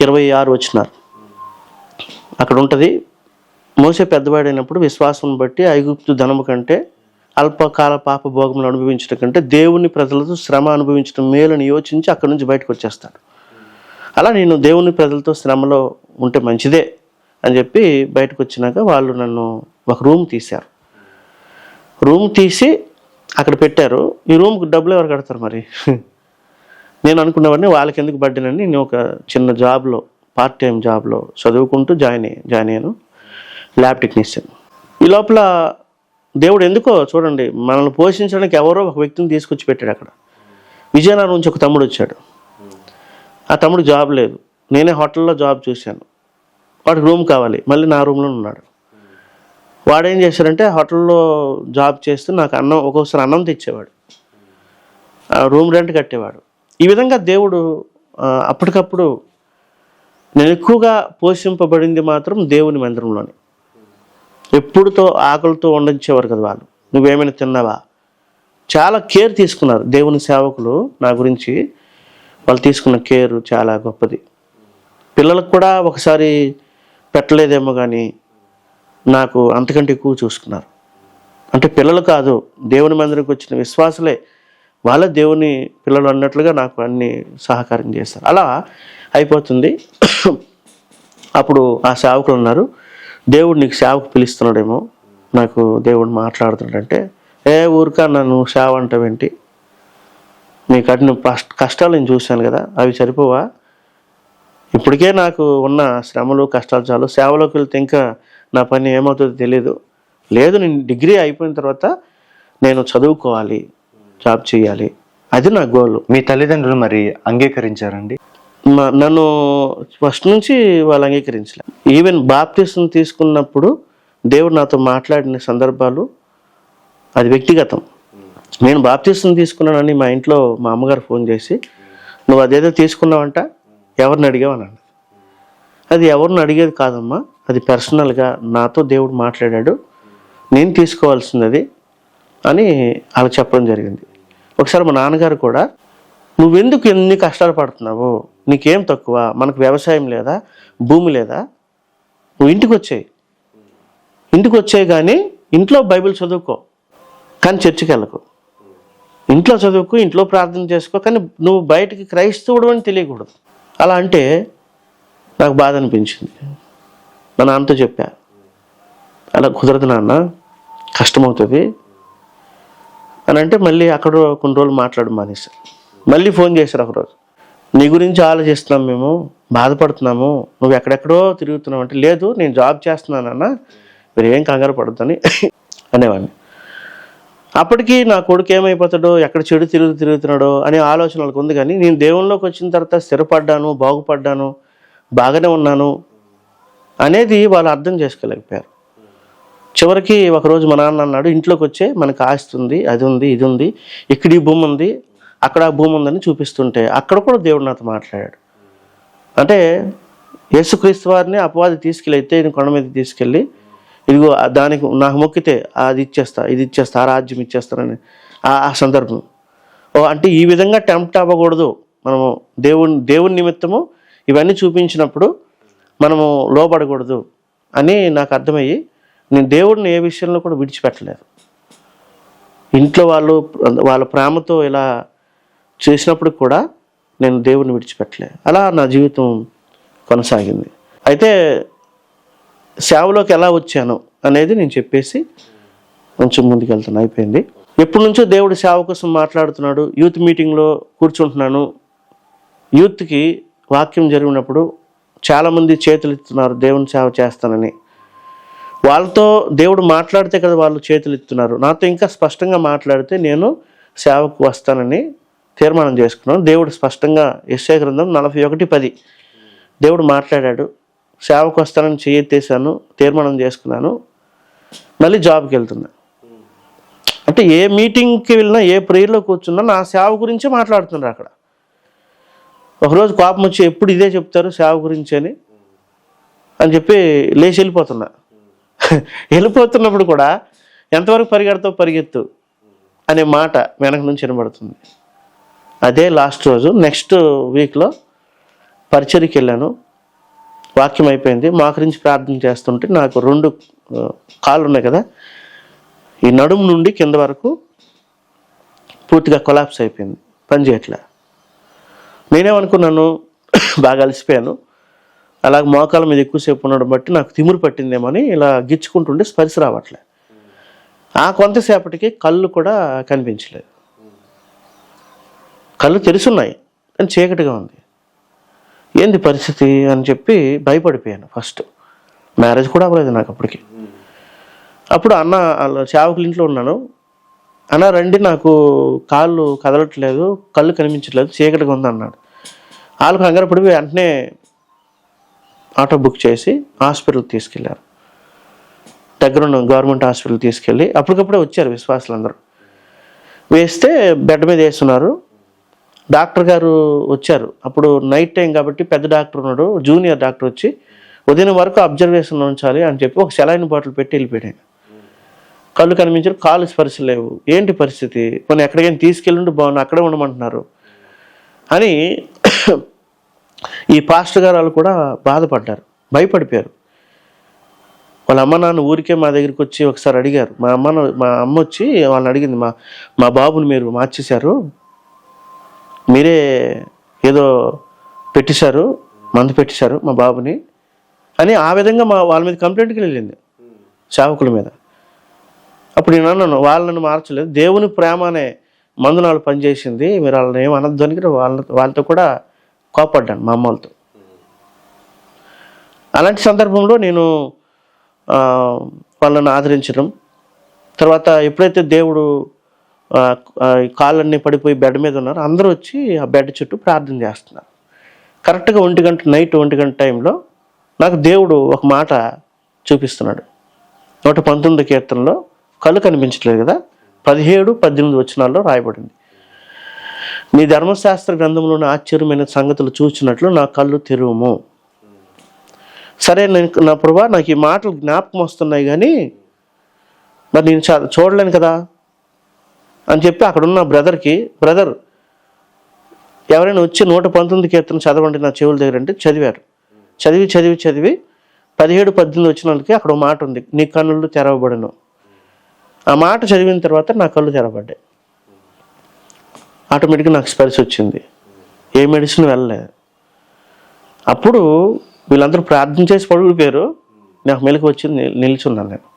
26 వచ్చినారు. అక్కడ ఉంటుంది, మోసే పెద్దవాడైనప్పుడు విశ్వాసం బట్టి ఐగుప్తు ధనము కంటే అల్పకాల పాప భోగములు అనుభవించడం కంటే దేవుని ప్రజలతో శ్రమ అనుభవించడం మేలని యోచించి అక్కడి నుంచి బయటకు వచ్చేస్తాడు. అలా నేను దేవుని ప్రజలతో శ్రమలో ఉంటే మంచిదే అని చెప్పి బయటకు వచ్చినాక వాళ్ళు నన్ను ఒక రూమ్ తీశారు. రూమ్ తీసి అక్కడ పెట్టారు. ఈ రూమ్కి డబ్బులు ఎవరు కడతారు మరి? నేను అనుకున్నవన్నీ వాళ్ళకి ఎందుకు పడ్డానని నేను ఒక చిన్న జాబ్లో, పార్ట్ టైం జాబ్లో చదువుకుంటూ జాయిన్ అయ్యాను, ల్యాబ్ టెక్నీషియన్. ఈ లోపల దేవుడు ఎందుకో చూడండి, మనల్ని పోషించడానికి ఎవరో ఒక వ్యక్తిని తీసుకొచ్చి పెట్టాడు అక్కడ. విజయనగరం నుంచి ఒక తమ్ముడు వచ్చాడు. ఆ తమ్ముడు జాబ్ లేదు, నేనే హోటల్లో జాబ్ చూశాను. వాడికి రూమ్ కావాలి, మళ్ళీ నా రూమ్లో ఉన్నాడు. వాడేం చేశాడంటే హోటల్లో జాబ్ చేస్తూ నాకు ఒక్కొక్కసారి అన్నం తెచ్చేవాడు, రూమ్ రెంట్ కట్టేవాడు. ఈ విధంగా దేవుడు అప్పటికప్పుడు నేను ఎక్కువగా పోషింపబడింది మాత్రం దేవుని మందిరంలోనే. ఎప్పుడుతో ఆకలితో వండించేవారు కదా వాళ్ళు, నువ్వేమైనా తిన్నావా? చాలా కేర్ తీసుకున్నారు దేవుని సేవకులు నా గురించి. వాళ్ళు తీసుకున్న కేర్ చాలా గొప్పది. పిల్లలకు కూడా ఒకసారి పెట్టలేదేమో కానీ నాకు అంతకంటే ఎక్కువ చూసుకున్నారు. అంటే పిల్లలు కాదు, దేవుని మందిరంకి వచ్చిన విశ్వాసులే, వాళ్ళ దేవుని పిల్లలు అన్నట్లుగా నాకు అన్ని సహకారం చేస్తారు. అలా అయిపోతుంది. అప్పుడు ఆ సేవకులు ఉన్నారు, దేవుడు నీకు సేవకు పిలుస్తున్నాడేమో, నాకు దేవుడు మాట్లాడుతున్నాడంటే, ఏ ఊరికా నన్ను సేవ అంటావేంటి? నీ కఠిన కష్టాలు నేను చూశాను కదా, అవి సరిపోవా? ఇప్పటికే నాకు ఉన్న శ్రమలు కష్టాలు చాలు, సేవలోకి వెళ్తే ఇంకా నా పని ఏమవుతుందో తెలియదు. లేదు, నేను డిగ్రీ అయిపోయిన తర్వాత నేను చదువుకోవాలి, జాబ్ చేయాలి, అది నా గోల్. మీ తల్లిదండ్రులు మరి అంగీకరించారండి? నన్ను ఫస్ట్ నుంచి వాళ్ళు అంగీకరించలే. ఈవెన్ బాప్తిసం తీసుకున్నప్పుడు దేవుడు నాతో మాట్లాడిన సందర్భాలు అది వ్యక్తిగతం. నేను బాప్తిసం తీసుకున్నానని మా ఇంట్లో మా అమ్మగారు ఫోన్ చేసి, నువ్వు అదేదో తీసుకున్నావంట, ఎవరిని అడిగావని అన్నది. అది ఎవరిని అడిగేది కాదమ్మా, అది పర్సనల్గా నాతో దేవుడు మాట్లాడాడు, నేను తీసుకోవాల్సింది అది అని అలా చెప్పడం జరిగింది. ఒకసారి మా నాన్నగారు కూడా, నువ్వెందుకు ఎన్ని కష్టాలు పడుతున్నావు, నీకేం తక్కువ, మనకు వ్యవసాయం లేదా, భూమి లేదా, నువ్వు ఇంటికి వచ్చాయి కానీ ఇంట్లో బైబిల్ చదువుకో, కానీ చర్చికి వెళ్ళకు. ఇంట్లో చదువుకో, ఇంట్లో ప్రార్థన చేసుకో, కానీ నువ్వు బయటికి క్రైస్తవుడు అని తెలియకూడదు. అలా అంటే నాకు బాధ అనిపించింది. మా నాన్నతో చెప్పా, అలా కుదరదు నాన్న, కష్టమవుతుంది అని అంటే, మళ్ళీ అక్కడ కొన్ని రోజులు మాట్లాడడం మానేశారు. మళ్ళీ ఫోన్ చేశారు ఒకరోజు, నీ గురించి ఆలోచిస్తున్నాం, మేము బాధపడుతున్నాము, నువ్వు ఎక్కడెక్కడో తిరుగుతున్నావు అంటే, లేదు నేను జాబ్ చేస్తున్నానన్న, మీరు ఏం కంగారు పడద్దని అనేవాడిని. అప్పటికి నా కొడుకు ఏమైపోతాడో, ఎక్కడ చెడు తిరుగుతున్నాడో అనే ఆలోచన వాళ్ళకి ఉంది. కానీ నేను దేవుళ్ళలోకి వచ్చిన తర్వాత స్థిరపడ్డాను, బాగుపడ్డాను, బాగానే ఉన్నాను అనేది వాళ్ళు అర్థం చేసుకోలేకపోయారు. చివరికి ఒకరోజు మా నాన్న అన్నాడు, ఇంట్లోకి వచ్చే మనకు ఆస్తి ఉంది, అది ఉంది, ఇది ఉంది, ఇక్కడ ఈ భూమి ఉంది, అక్కడ ఆ భూమి ఉందని చూపిస్తుంటే అక్కడ కూడా దేవుడు నాతో మాట్లాడాడు. అంటే యేసుక్రీస్తు వారిని అపవాది తీసుకెళ్ళి కొండ మీద తీసుకెళ్ళి, ఇదిగో దానికి నాకు మొక్కితే అది ఇచ్చేస్తా, ఇది ఇచ్చేస్తా, ఆ రాజ్యం ఇచ్చేస్తానని ఆ సందర్భం. అంటే ఈ విధంగా టెంప్ట్ అవ్వకూడదు మనము, దేవుని నిమిత్తము ఇవన్నీ చూపించినప్పుడు మనము లోబడకూడదు అని నాకు అర్థమయ్యి నేను దేవుడిని ఏ విషయంలో కూడా విడిచిపెట్టలేదు. ఇంట్లో వాళ్ళ ప్రేమతో ఇలా చేసినప్పుడు కూడా నేను దేవుడిని విడిచిపెట్టలేదు. అలా నా జీవితం కొనసాగింది. అయితే సేవలోకి ఎలా వచ్చాను అనేది నేను చెప్పేసి కొంచెం ముందుకెళ్తాను. అయిపోయింది. ఎప్పటి నుంచో దేవుడు సేవ కోసం మాట్లాడుతున్నాడు. యూత్ మీటింగ్లో కూర్చుంటున్నాను. యూత్కి వాక్యం జరిగినప్పుడు చాలామంది చేతులు ఎత్తున్నారు దేవుని సేవ చేస్తానని. వాళ్ళతో దేవుడు మాట్లాడితే కదా వాళ్ళు చేతులు ఎత్తున్నారు. నాతో ఇంకా స్పష్టంగా మాట్లాడితే నేను సేవకు వస్తానని తీర్మానం చేసుకున్నాను. దేవుడు స్పష్టంగా యెషయా గ్రంథం 41:10 దేవుడు మాట్లాడాడు. సేవకు వస్తానని చేయెత్తేసాను, తీర్మానం చేసుకున్నాను. మళ్ళీ జాబ్కి వెళ్తున్నా. అంటే ఏ మీటింగ్కి వెళ్ళినా, ఏ ప్రేయర్లో కూర్చున్నా నా సేవ గురించే మాట్లాడుతున్నారు అక్కడ. ఒకరోజు కోపం వచ్చి ఎప్పుడు ఇదే చెప్తారు సేవ గురించి అని చెప్పి లేచి వెళ్ళిపోతున్నా. వెళ్ళిపోతున్నప్పుడు కూడా ఎంతవరకు పరిగెడతావు పరిగెత్తు అనే మాట వెనక నుంచి వినబడుతుంది. అదే లాస్ట్ రోజు నెక్స్ట్ వీక్లో పరిచర్యకి వెళ్ళాను. వాక్యం అయిపోయింది. మోకరించి ప్రార్థన చేస్తుంటే నాకు 2 కాళ్ళు ఉన్నాయి కదా, ఈ నడుము నుండి కింద వరకు పూర్తిగా కొలాప్స్ అయిపోయింది, పని చేయట్లే. నేనేమనుకున్నాను, బాగా అలసిపోయాను. అలాగే మోకాల మీద ఎక్కువసేపు ఉండడం బట్టి నాకు తిమ్మురు పట్టిందేమని ఇలా గిచ్చుకుంటుంటే స్పర్శ రావట్లే. ఆ కొంతసేపటికి కళ్ళు కూడా కనిపించలేదు. కళ్ళు తెరుచున్నాయి కానీ చీకటిగా ఉంది. ఏంది పరిస్థితి అని చెప్పి భయపడిపోయాను. ఫస్ట్ మ్యారేజ్ కూడా అవ్వలేదు నాకు అప్పటికి. అప్పుడు అన్న సేవకుల ఇంట్లో ఉన్నాను. అన్న రండి, నాకు కాళ్ళు కదలట్లేదు, కళ్ళు కనిపించట్లేదు, చీకటిగా ఉంది అన్నాడు. వాళ్ళు కంగారు పడి వెంటనే ఆటో బుక్ చేసి హాస్పిటల్కి తీసుకెళ్ళారు. దగ్గరున్న గవర్నమెంట్ హాస్పిటల్ తీసుకెళ్ళి అప్పటికప్పుడే వచ్చారు విశ్వాసులు అందరూ. వేస్తే బెడ్ మీద వేస్తున్నారు. డాక్టర్ గారు వచ్చారు. అప్పుడు నైట్ టైం కాబట్టి పెద్ద డాక్టర్ ఉన్నాడు, జూనియర్ డాక్టర్ వచ్చి ఉదయం వరకు అబ్జర్వేషన్ ఉంచాలి అని చెప్పి ఒక సెలైన్ బాటిల్ పెట్టి వెళ్ళిపోయాడు. కళ్ళు కనిపించారు, కాళ్ళు స్పర్శ లేవు. ఏంటి పరిస్థితి, కొన్ని ఎక్కడికైనా తీసుకెళ్ళి బాగుంది, అక్కడే ఉండమంటున్నారు అని ఈ పాస్టర్ గారు వాళ్ళు కూడా బాధపడ్డారు, భయపడిపోయారు. వాళ్ళ అమ్మ నాన్న ఊరికే మా దగ్గరికి వచ్చి ఒకసారి అడిగారు. మా అమ్మ వచ్చి వాళ్ళని అడిగింది, మా బాబుని మీరు మార్చేశారు, మీరే ఏదో పెట్టేశారు, మందు పెట్టేశారు మా బాబుని అని ఆ విధంగా వాళ్ళ మీద కంప్లైంట్కి వెళ్ళింది, సేవకుల మీద. అప్పుడు నేను అన్నాను, వాళ్ళని మార్చలేదు, దేవుని ప్రేమ అనే మందు నాళ్ళు పనిచేసింది, మీరు వాళ్ళని ఏం అనద్దు అని వాళ్ళతో కూడా కోపడ్డాను, మా అమ్మలతో. అలాంటి సందర్భంలో నేను వాళ్ళని ఆదరించడం, తర్వాత ఎప్పుడైతే దేవుడు కాళ్ళన్నీ పడిపోయి బెడ్ మీద ఉన్నారు, అందరూ వచ్చి ఆ బెడ్ చుట్టూ ప్రార్థన చేస్తున్నారు. కరెక్ట్గా 1 గంట, నైట్ 1 గంట టైంలో నాకు దేవుడు ఒక మాట చూపిస్తున్నాడు. 119 కీర్తనలో కళ్ళు కనిపించట్లేదు కదా, 17, 18 వచనాల్లో రాయబడింది, నీ ధర్మశాస్త్ర గ్రంథంలోని ఆశ్చర్యమైన సంగతులు చూసినట్లు నా కళ్ళు తెరువుము. సరే నా ప్రభా, నాకు ఈ మాటలు జ్ఞాపకం వస్తున్నాయి కానీ మరి నేను చూడలేను కదా అని చెప్పి అక్కడున్న బ్రదర్ ఎవరైనా వచ్చి 119 కీర్తన చదవండి నా చెవుల దగ్గర అంటే చదివారు. చదివి 17, 18 వచనాలకి అక్కడ ఒక మాట ఉంది, నీ కన్నులు తెరవబడను. ఆ మాట చదివిన తర్వాత నా కళ్ళు తెరవబడ్డాయి. ఆటోమేటిక్గా నాకు స్పర్శ వచ్చింది, ఏ మెడిసిన్ వెళ్ళలేదు. అప్పుడు వీళ్ళందరూ ప్రార్థన చేసి పడుకుపోయారు, నాకు మెలకు వచ్చింది, నిల్చున్నాను నేను.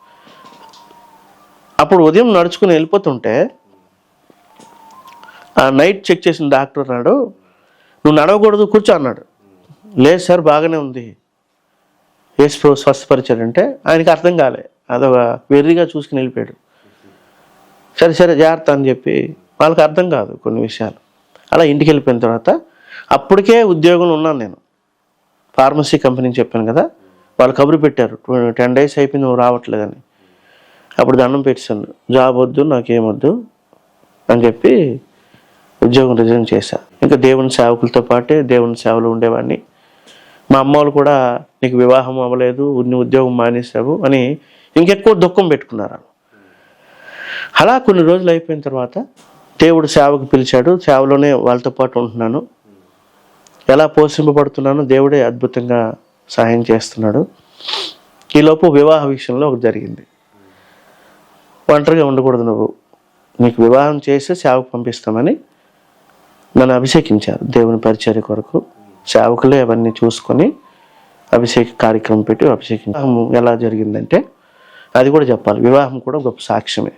అప్పుడు ఉదయం నడుచుకుని వెళ్ళిపోతుంటే ఆ నైట్ చెక్ చేసిన డాక్టర్ అన్నాడు, నువ్వు నడవకూడదు, కూర్చో అన్నాడు. లేదు సార్ బాగానే ఉంది, యేసు ప్రభు స్వస్థపరిచాడంటే ఆయనకి అర్థం కాలే, అదొక వెర్రిగా చూసుకుని వెళ్ళిపోయాడు. సరే జాగ్రత్త అని చెప్పి వాళ్ళకి అర్థం కాదు కొన్ని విషయాలు. అలా ఇంటికి వెళ్ళిపోయిన తర్వాత అప్పటికే ఉద్యోగంలో ఉన్నాను నేను, ఫార్మసీ కంపెనీకి చెప్పాను కదా, వాళ్ళు కబురు పెట్టారు 10 days అయిపోయింది నువ్వు రావట్లేదని. అప్పుడు దండం పెట్టాను, జాబ్ వద్దు నాకేమొద్దు అని చెప్పి ఉద్యోగం రిజైన్ చేశా. ఇంకా దేవుని సేవకులతో పాటే దేవుని సేవలో ఉండేవాడిని. మా అమ్మ వాళ్ళు కూడా నీకు వివాహం అవ్వలేదు, నీ ఉద్యోగం మానేసావు అని ఇంకెక్కువ దుఃఖం పెట్టుకున్నారు. అలా కొన్ని రోజులు అయిపోయిన తర్వాత దేవుడు సేవకు పిలిచాడు, సేవలోనే వాళ్ళతో పాటు ఉంటున్నాను. ఎలా పోషింపబడుతున్నానో దేవుడే అద్భుతంగా సహాయం చేస్తున్నాడు. ఈలోపు వివాహ విషయంలో ఒకటి జరిగింది. ఒంటరిగా ఉండకూడదు, నువ్వు నీకు వివాహం చేసి సేవకు పంపిస్తామని నన్ను అభిషేకించారు. దేవుని పరిచర్య కొరకు సేవకులే అవన్నీ చూసుకొని అభిషేక కార్యక్రమం పెట్టి అభిషేకించారు. ఎలా జరిగిందంటే అది కూడా చెప్పాలి. వివాహం కూడా గొప్ప సాక్ష్యమే.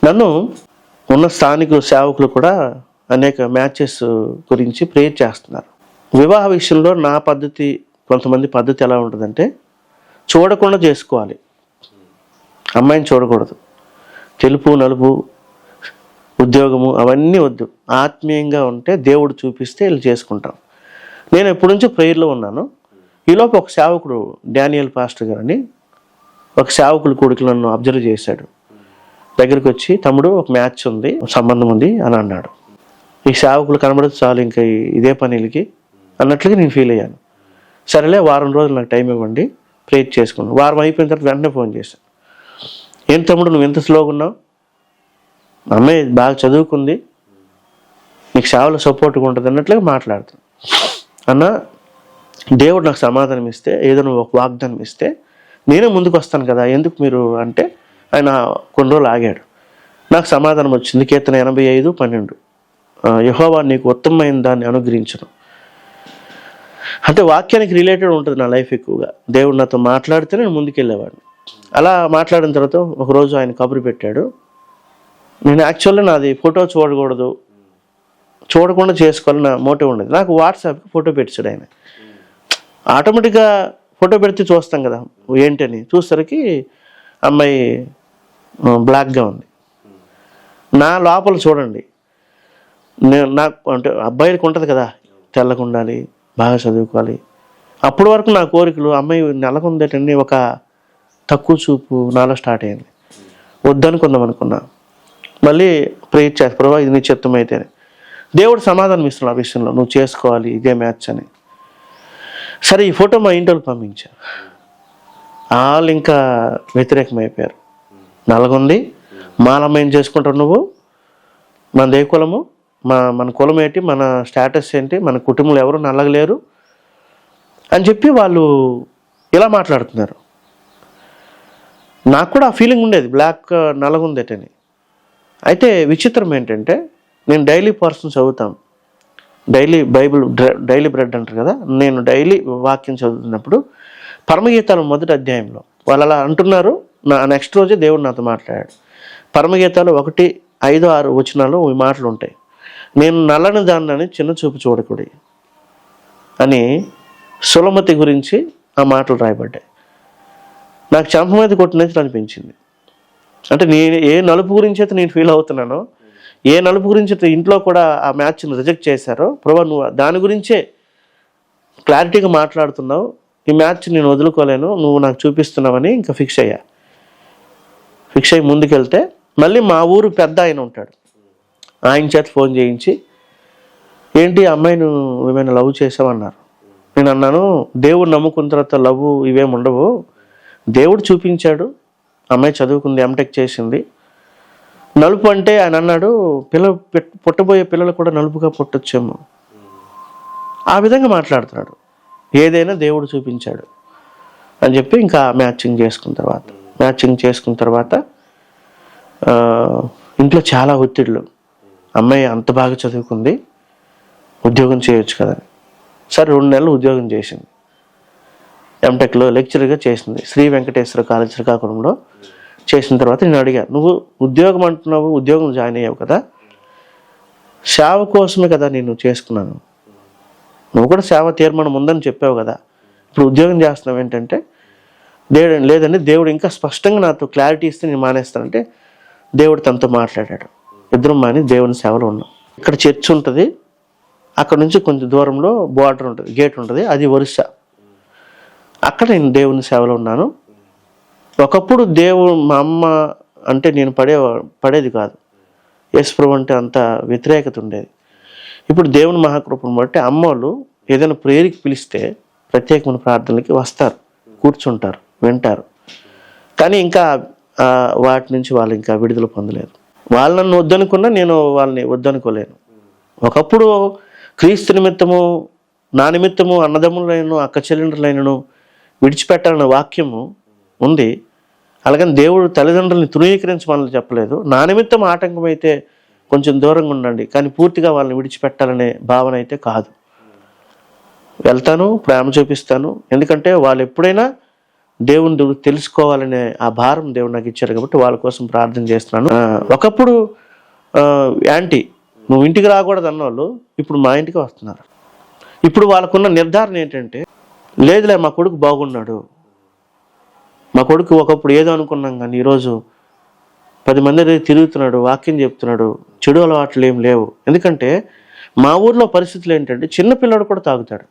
నన్ను ఉన్న స్థానిక సేవకులు కూడా అనేక మ్యాచెస్ గురించి ప్రేర్ చేస్తున్నారు. వివాహ విషయంలో నా పద్ధతి, కొంతమంది పద్ధతి ఎలా ఉంటుందంటే చూడకుండా చేసుకోవాలి. అమ్మాయిని చూడకూడదు. తెలుపు నలుపు ఉద్యోగము అవన్నీ వద్దు. ఆత్మీయంగా ఉంటే దేవుడు చూపిస్తే వీళ్ళు చేసుకుంటాం. నేను ఎప్పటి నుంచో ప్రేయర్లో ఉన్నాను. ఈలోపు ఒక సేవకుడు డానియల్ పాస్టర్ గారు అని ఒక సేవకుడు కొడుకు నన్ను అబ్జర్వ్ చేశాడు. దగ్గరికి వచ్చి, తమ్ముడు ఒక మ్యాచ్ ఉంది, సంబంధం ఉంది అని అన్నాడు. ఈ సేవకులు కనబడదు చాలు ఇంకా ఇదే పనులకి అన్నట్లుగా నేను ఫీల్ అయ్యాను. సరేలే, వారం రోజులు నాకు టైం ఇవ్వండి, ప్రేయర్ చేసుకున్నాను. వారం అయిపోయిన తర్వాత వెంటనే ఫోన్ చేశాను. ఏం తమ్ముడు నువ్వు ఎంత స్లోగా ఉన్నావు? అమ్మాయి బాగా చదువుకుంది, నీకు సేవలో సపోర్ట్గా ఉంటుంది అన్నట్లుగా మాట్లాడుతాను. అన్న, దేవుడు నాకు సమాధానం ఇస్తే, ఏదో నువ్వు ఒక వాగ్దానం ఇస్తే నేనే ముందుకు వస్తాను కదా, ఎందుకు మీరు అంటే ఆయన కొన్ని రోజులు ఆగాడు. నాకు సమాధానం వచ్చింది. కీర్తన 85:12 యెహోవా నీకు ఉత్తమమైన దాన్ని అనుగ్రహించను. అంటే వాక్యానికి రిలేటెడ్ ఉంటుంది నా లైఫ్ ఎక్కువగా. దేవుడు నాతో మాట్లాడితే నేను ముందుకెళ్ళేవాడిని. అలా మాట్లాడిన తర్వాత ఒకరోజు ఆయన కబురు పెట్టాడు. నేను యాక్చువల్గా నాది ఫోటో చూడకూడదు, చూడకుండా చేసుకోవాలని నా మోటివ్ ఉండేది. నాకు వాట్సాప్కి ఫోటో పెట్టాడు ఆయన. ఆటోమేటిక్గా ఫోటో పెడితే చూస్తాం కదా ఏంటని, చూసరికి అమ్మాయి బ్లాక్గా ఉంది. నా లోపల చూడండి, నాకు అంటే అబ్బాయిలకు ఉంటుంది కదా, తెల్లగా ఉండాలి, బాగా చదువుకోవాలి. అప్పటి వరకు నా కోరికలు, అమ్మాయి నెలకొందేటండి ఒక తక్కువ చూపు నాలో స్టార్ట్ అయింది. వద్దనుకుందాం అనుకున్నా. మళ్ళీ ప్రేయర్ చేస్తా, ప్రభా ఇది నీ చిత్తం అయితేనే. దేవుడు సమాధానం ఇస్తున్నాడు ఆ విషయంలో, నువ్వు చేసుకోవాలి ఇదే మ్యాచ్ అని. సరే, ఈ ఫోటో మా ఇంటి వాళ్ళకి పంపించా. వాళ్ళు ఇంకా వ్యతిరేకమైపోయారు. నల్లగొంది, మాలమ్మ ఏం చేసుకుంటావు నువ్వు, మన ఏ కులము, మన కులం ఏంటి, మన స్టేటస్ ఏంటి, మన కుటుంబంలో ఎవరు నల్లగలేరు అని చెప్పి వాళ్ళు ఇలా మాట్లాడుతున్నారు. నాకు కూడా ఆ ఫీలింగ్ ఉండేది, బ్లాక్ నల్లగుందేటని. అయితే విచిత్రం ఏంటంటే, నేను డైలీ పర్సన్స్ చదువుతాను, డైలీ బైబిల్ డైలీ బ్రెడ్ అంటారు కదా, నేను డైలీ వాక్యం చదువుతున్నప్పుడు పరమగీతాలు 1వ అధ్యాయంలో వాళ్ళు అలా అంటున్నారు. నెక్స్ట్ రోజే దేవుడు నాతో మాట్లాడాడు. పరమగీతాలు 1:5-6 వచనాలు ఈ మాటలు ఉంటాయి. నేను నల్లని దాన్ని చిన్న చూపు చూడకూడదు అని సులమతి గురించి ఆ మాటలు రాయబడ్డాయి. నాకు చెంప మీద కొట్టినట్లు అనిపించింది. అంటే నేను ఏ నలుపు గురించి అయితే నేను ఫీల్ అవుతున్నానో, ఏ నలుపు గురించి అయితే ఇంట్లో కూడా ఆ మ్యాచ్ని రిజెక్ట్ చేశారో, ప్రభా నువ్వు దాని గురించే క్లారిటీగా మాట్లాడుతున్నావు, ఈ మ్యాచ్ నేను వదులుకోలేను, నువ్వు నాకు చూపిస్తున్నావని ఇంకా ఫిక్స్ అయ్యి ముందుకెళ్తే, మళ్ళీ మా ఊరు పెద్ద ఆయన ఉంటాడు, ఆయన చేత ఫోన్ చేయించి, ఏంటి అమ్మాయి నువ్వు ఏమైనా లవ్ చేసావన్నారు. నేను అన్నాను, దేవుడు నమ్ముకున్న తర్వాత లవ్ ఇవేమి ఉండవు, దేవుడు చూపించాడు, అమ్మాయి చదువుకుంది, ఎంటెక్ చేసింది. నలుపు అంటే ఆయన అన్నాడు, పుట్టబోయే పిల్లలు కూడా నలుపుగా పుట్టొచ్చేమో, ఆ విధంగా మాట్లాడుతున్నాడు. ఏదైనా దేవుడు చూపించాడు అని చెప్పి ఇంకా మ్యాచింగ్ చేసుకున్న తర్వాత ఇంట్లో చాలా ఒత్తిళ్ళు. అమ్మాయి అంత బాగా చదువుకుంది, ఉద్యోగం చేయొచ్చు కదా. సరే 2 నెలలు ఉద్యోగం చేసింది, ఎంటెక్లో లెక్చరర్గా చేసింది, శ్రీ వెంకటేశ్వర కాలేజ్ శ్రీకాకుళంలో చేసిన తర్వాత నేను అడిగా, నువ్వు ఉద్యోగం అంటున్నావు, ఉద్యోగం జాయిన్ అయ్యావు కదా, సేవ కోసమే కదా నేను చేసుకున్నాను, నువ్వు కూడా సేవ తీర్మానం ఉందని చెప్పావు కదా, ఇప్పుడు ఉద్యోగం చేస్తున్నావు ఏంటంటే, లేదండి దేవుడు ఇంకా స్పష్టంగా నాతో క్లారిటీ ఇస్తే నేను మానేస్తానంటే, దేవుడు తనతో మాట్లాడాడు. ఇద్దరం మాని దేవుని సేవలో ఉన్నాం. ఇక్కడ చర్చ్ ఉంటుంది, అక్కడ నుంచి కొంచెం దూరంలో బార్డర్ ఉంటుంది, గేట్ ఉంటుంది, అది ఒరిస్సా. అక్కడ నేను దేవుని సేవలో ఉన్నాను. ఒకప్పుడు మా అమ్మ అంటే నేను పడేది కాదు, యేసుప్రభు అంటే అంత వ్యతిరేకత ఉండేది. ఇప్పుడు దేవుని మహాకృపను బట్టి అమ్మోళ్ళు ఏదైనా ప్రేయర్కి పిలిస్తే ప్రత్యేకమైన ప్రార్థనలకి వస్తారు, కూర్చుంటారు, వింటారు. కానీ ఇంకా వాటి నుంచి వాళ్ళు ఇంకా విడుదల పొందలేదు. వాళ్ళు నన్ను వద్దనుకున్నా నేను వాళ్ళని వద్దనుకోలేను. ఒకప్పుడు క్రీస్తు నిమిత్తము, నా నిమిత్తము అన్నదమ్ములైనను అక్క చెల్లెండ్రులైనను విడిచిపెట్టాలన్న వాక్యము ఉంది. అలాగని దేవుడు తల్లిదండ్రులని తృణీకరించమని చెప్పలేదు. నా నిమిత్తం ఆటంకమైతే కొంచెం దూరంగా ఉండండి, కానీ పూర్తిగా వాళ్ళని విడిచిపెట్టాలనే భావన అయితే కాదు. వెళ్తాను, ప్రేమ చూపిస్తాను, ఎందుకంటే వాళ్ళు ఎప్పుడైనా దేవుని తెలుసుకోవాలనే ఆ భారం దేవుడు నాకు ఇచ్చారు కాబట్టి వాళ్ళ కోసం ప్రార్థన చేస్తున్నాను. ఒకప్పుడు యాంటీ నువ్వు ఇంటికి రాకూడదు అన్నవాళ్ళు ఇప్పుడు మా ఇంటికి వస్తున్నారు. ఇప్పుడు వాళ్ళకున్న నిర్ధారణ ఏంటంటే, లేదులే మా కొడుకు బాగున్నాడు, మా కొడుకు ఒకప్పుడు ఏదో అనుకున్నాం కానీ ఈరోజు 10 మంది దగ్గర తిరుగుతున్నాడు, వాక్యం చెప్తున్నాడు, చెడు అలవాట్లు ఏం లేవు. ఎందుకంటే మా ఊర్లో పరిస్థితులు ఏంటంటే చిన్నపిల్లడు కూడా తాగుతాడు.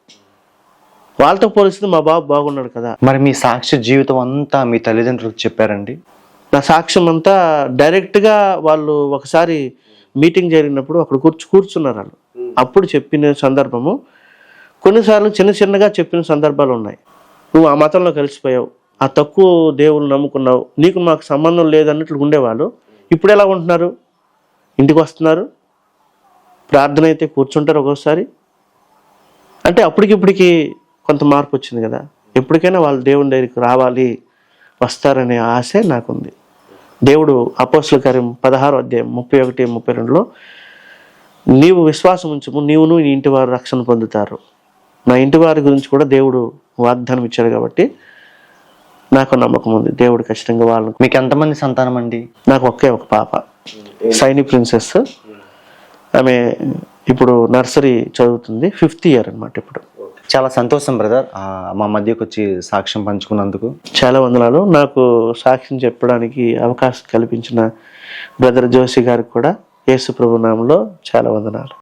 వాళ్ళతో పోలిస్తే మా బాబు బాగున్నాడు కదా. మరి మీ సాక్ష్య జీవితం అంతా మీ తల్లిదండ్రులకు చెప్పారండి? నా సాక్ష్యం అంతా డైరెక్ట్గా వాళ్ళు ఒకసారి మీటింగ్ జరిగినప్పుడు అక్కడ కూర్చున్నారు వాళ్ళు. అప్పుడు చెప్పిన సందర్భము, కొన్నిసార్లు చిన్నగా చెప్పిన సందర్భాలు ఉన్నాయి. నువ్వు ఆ మతంలో కలిసిపోయావు, ఆ తక్కువ దేవుళ్ళు నమ్ముకున్నావు, నీకు మాకు సంబంధం లేదన్నట్లు ఉండేవాళ్ళు. ఇప్పుడు ఎలా ఉంటున్నారు? ఇంటికి వస్తున్నారు, ప్రార్థన అయితే కూర్చుంటారు ఒక్కోసారి. అంటే అప్పటికిప్పటికి కొంత మార్పు వచ్చింది కదా. ఎప్పటికైనా వాళ్ళు దేవుని దగ్గరికి రావాలి, వస్తారనే ఆశే నాకుంది. దేవుడు అపోస్తలుల కార్యం 16వ అధ్యాయం 31, 32లో నీవు విశ్వాసం ఉంచుము, నీవును నీ ఇంటి వారు రక్షణ పొందుతారు. నా ఇంటి వారి గురించి కూడా దేవుడు వాగ్దానం ఇచ్చాడు కాబట్టి నాకు నమ్మకం ఉంది దేవుడు ఖచ్చితంగా వాళ్ళని. మీకు ఎంతమంది సంతానం అండి? నాకు ఒకే ఒక పాప, సైని ప్రిన్సెస్. ఆమె ఇప్పుడు నర్సరీ చదువుతుంది, 5th ఇయర్ అనమాట ఇప్పుడు. చాలా సంతోషం బ్రదర్, మా మధ్యకు వచ్చి సాక్ష్యం పంచుకున్నందుకు. చాలా వందనాలు. నాకు సాక్ష్యం చెప్పడానికి అవకాశం కల్పించిన బ్రదర్ జోషి గారికి కూడా యేసు ప్రభు నామములో చాలా వందనాలు.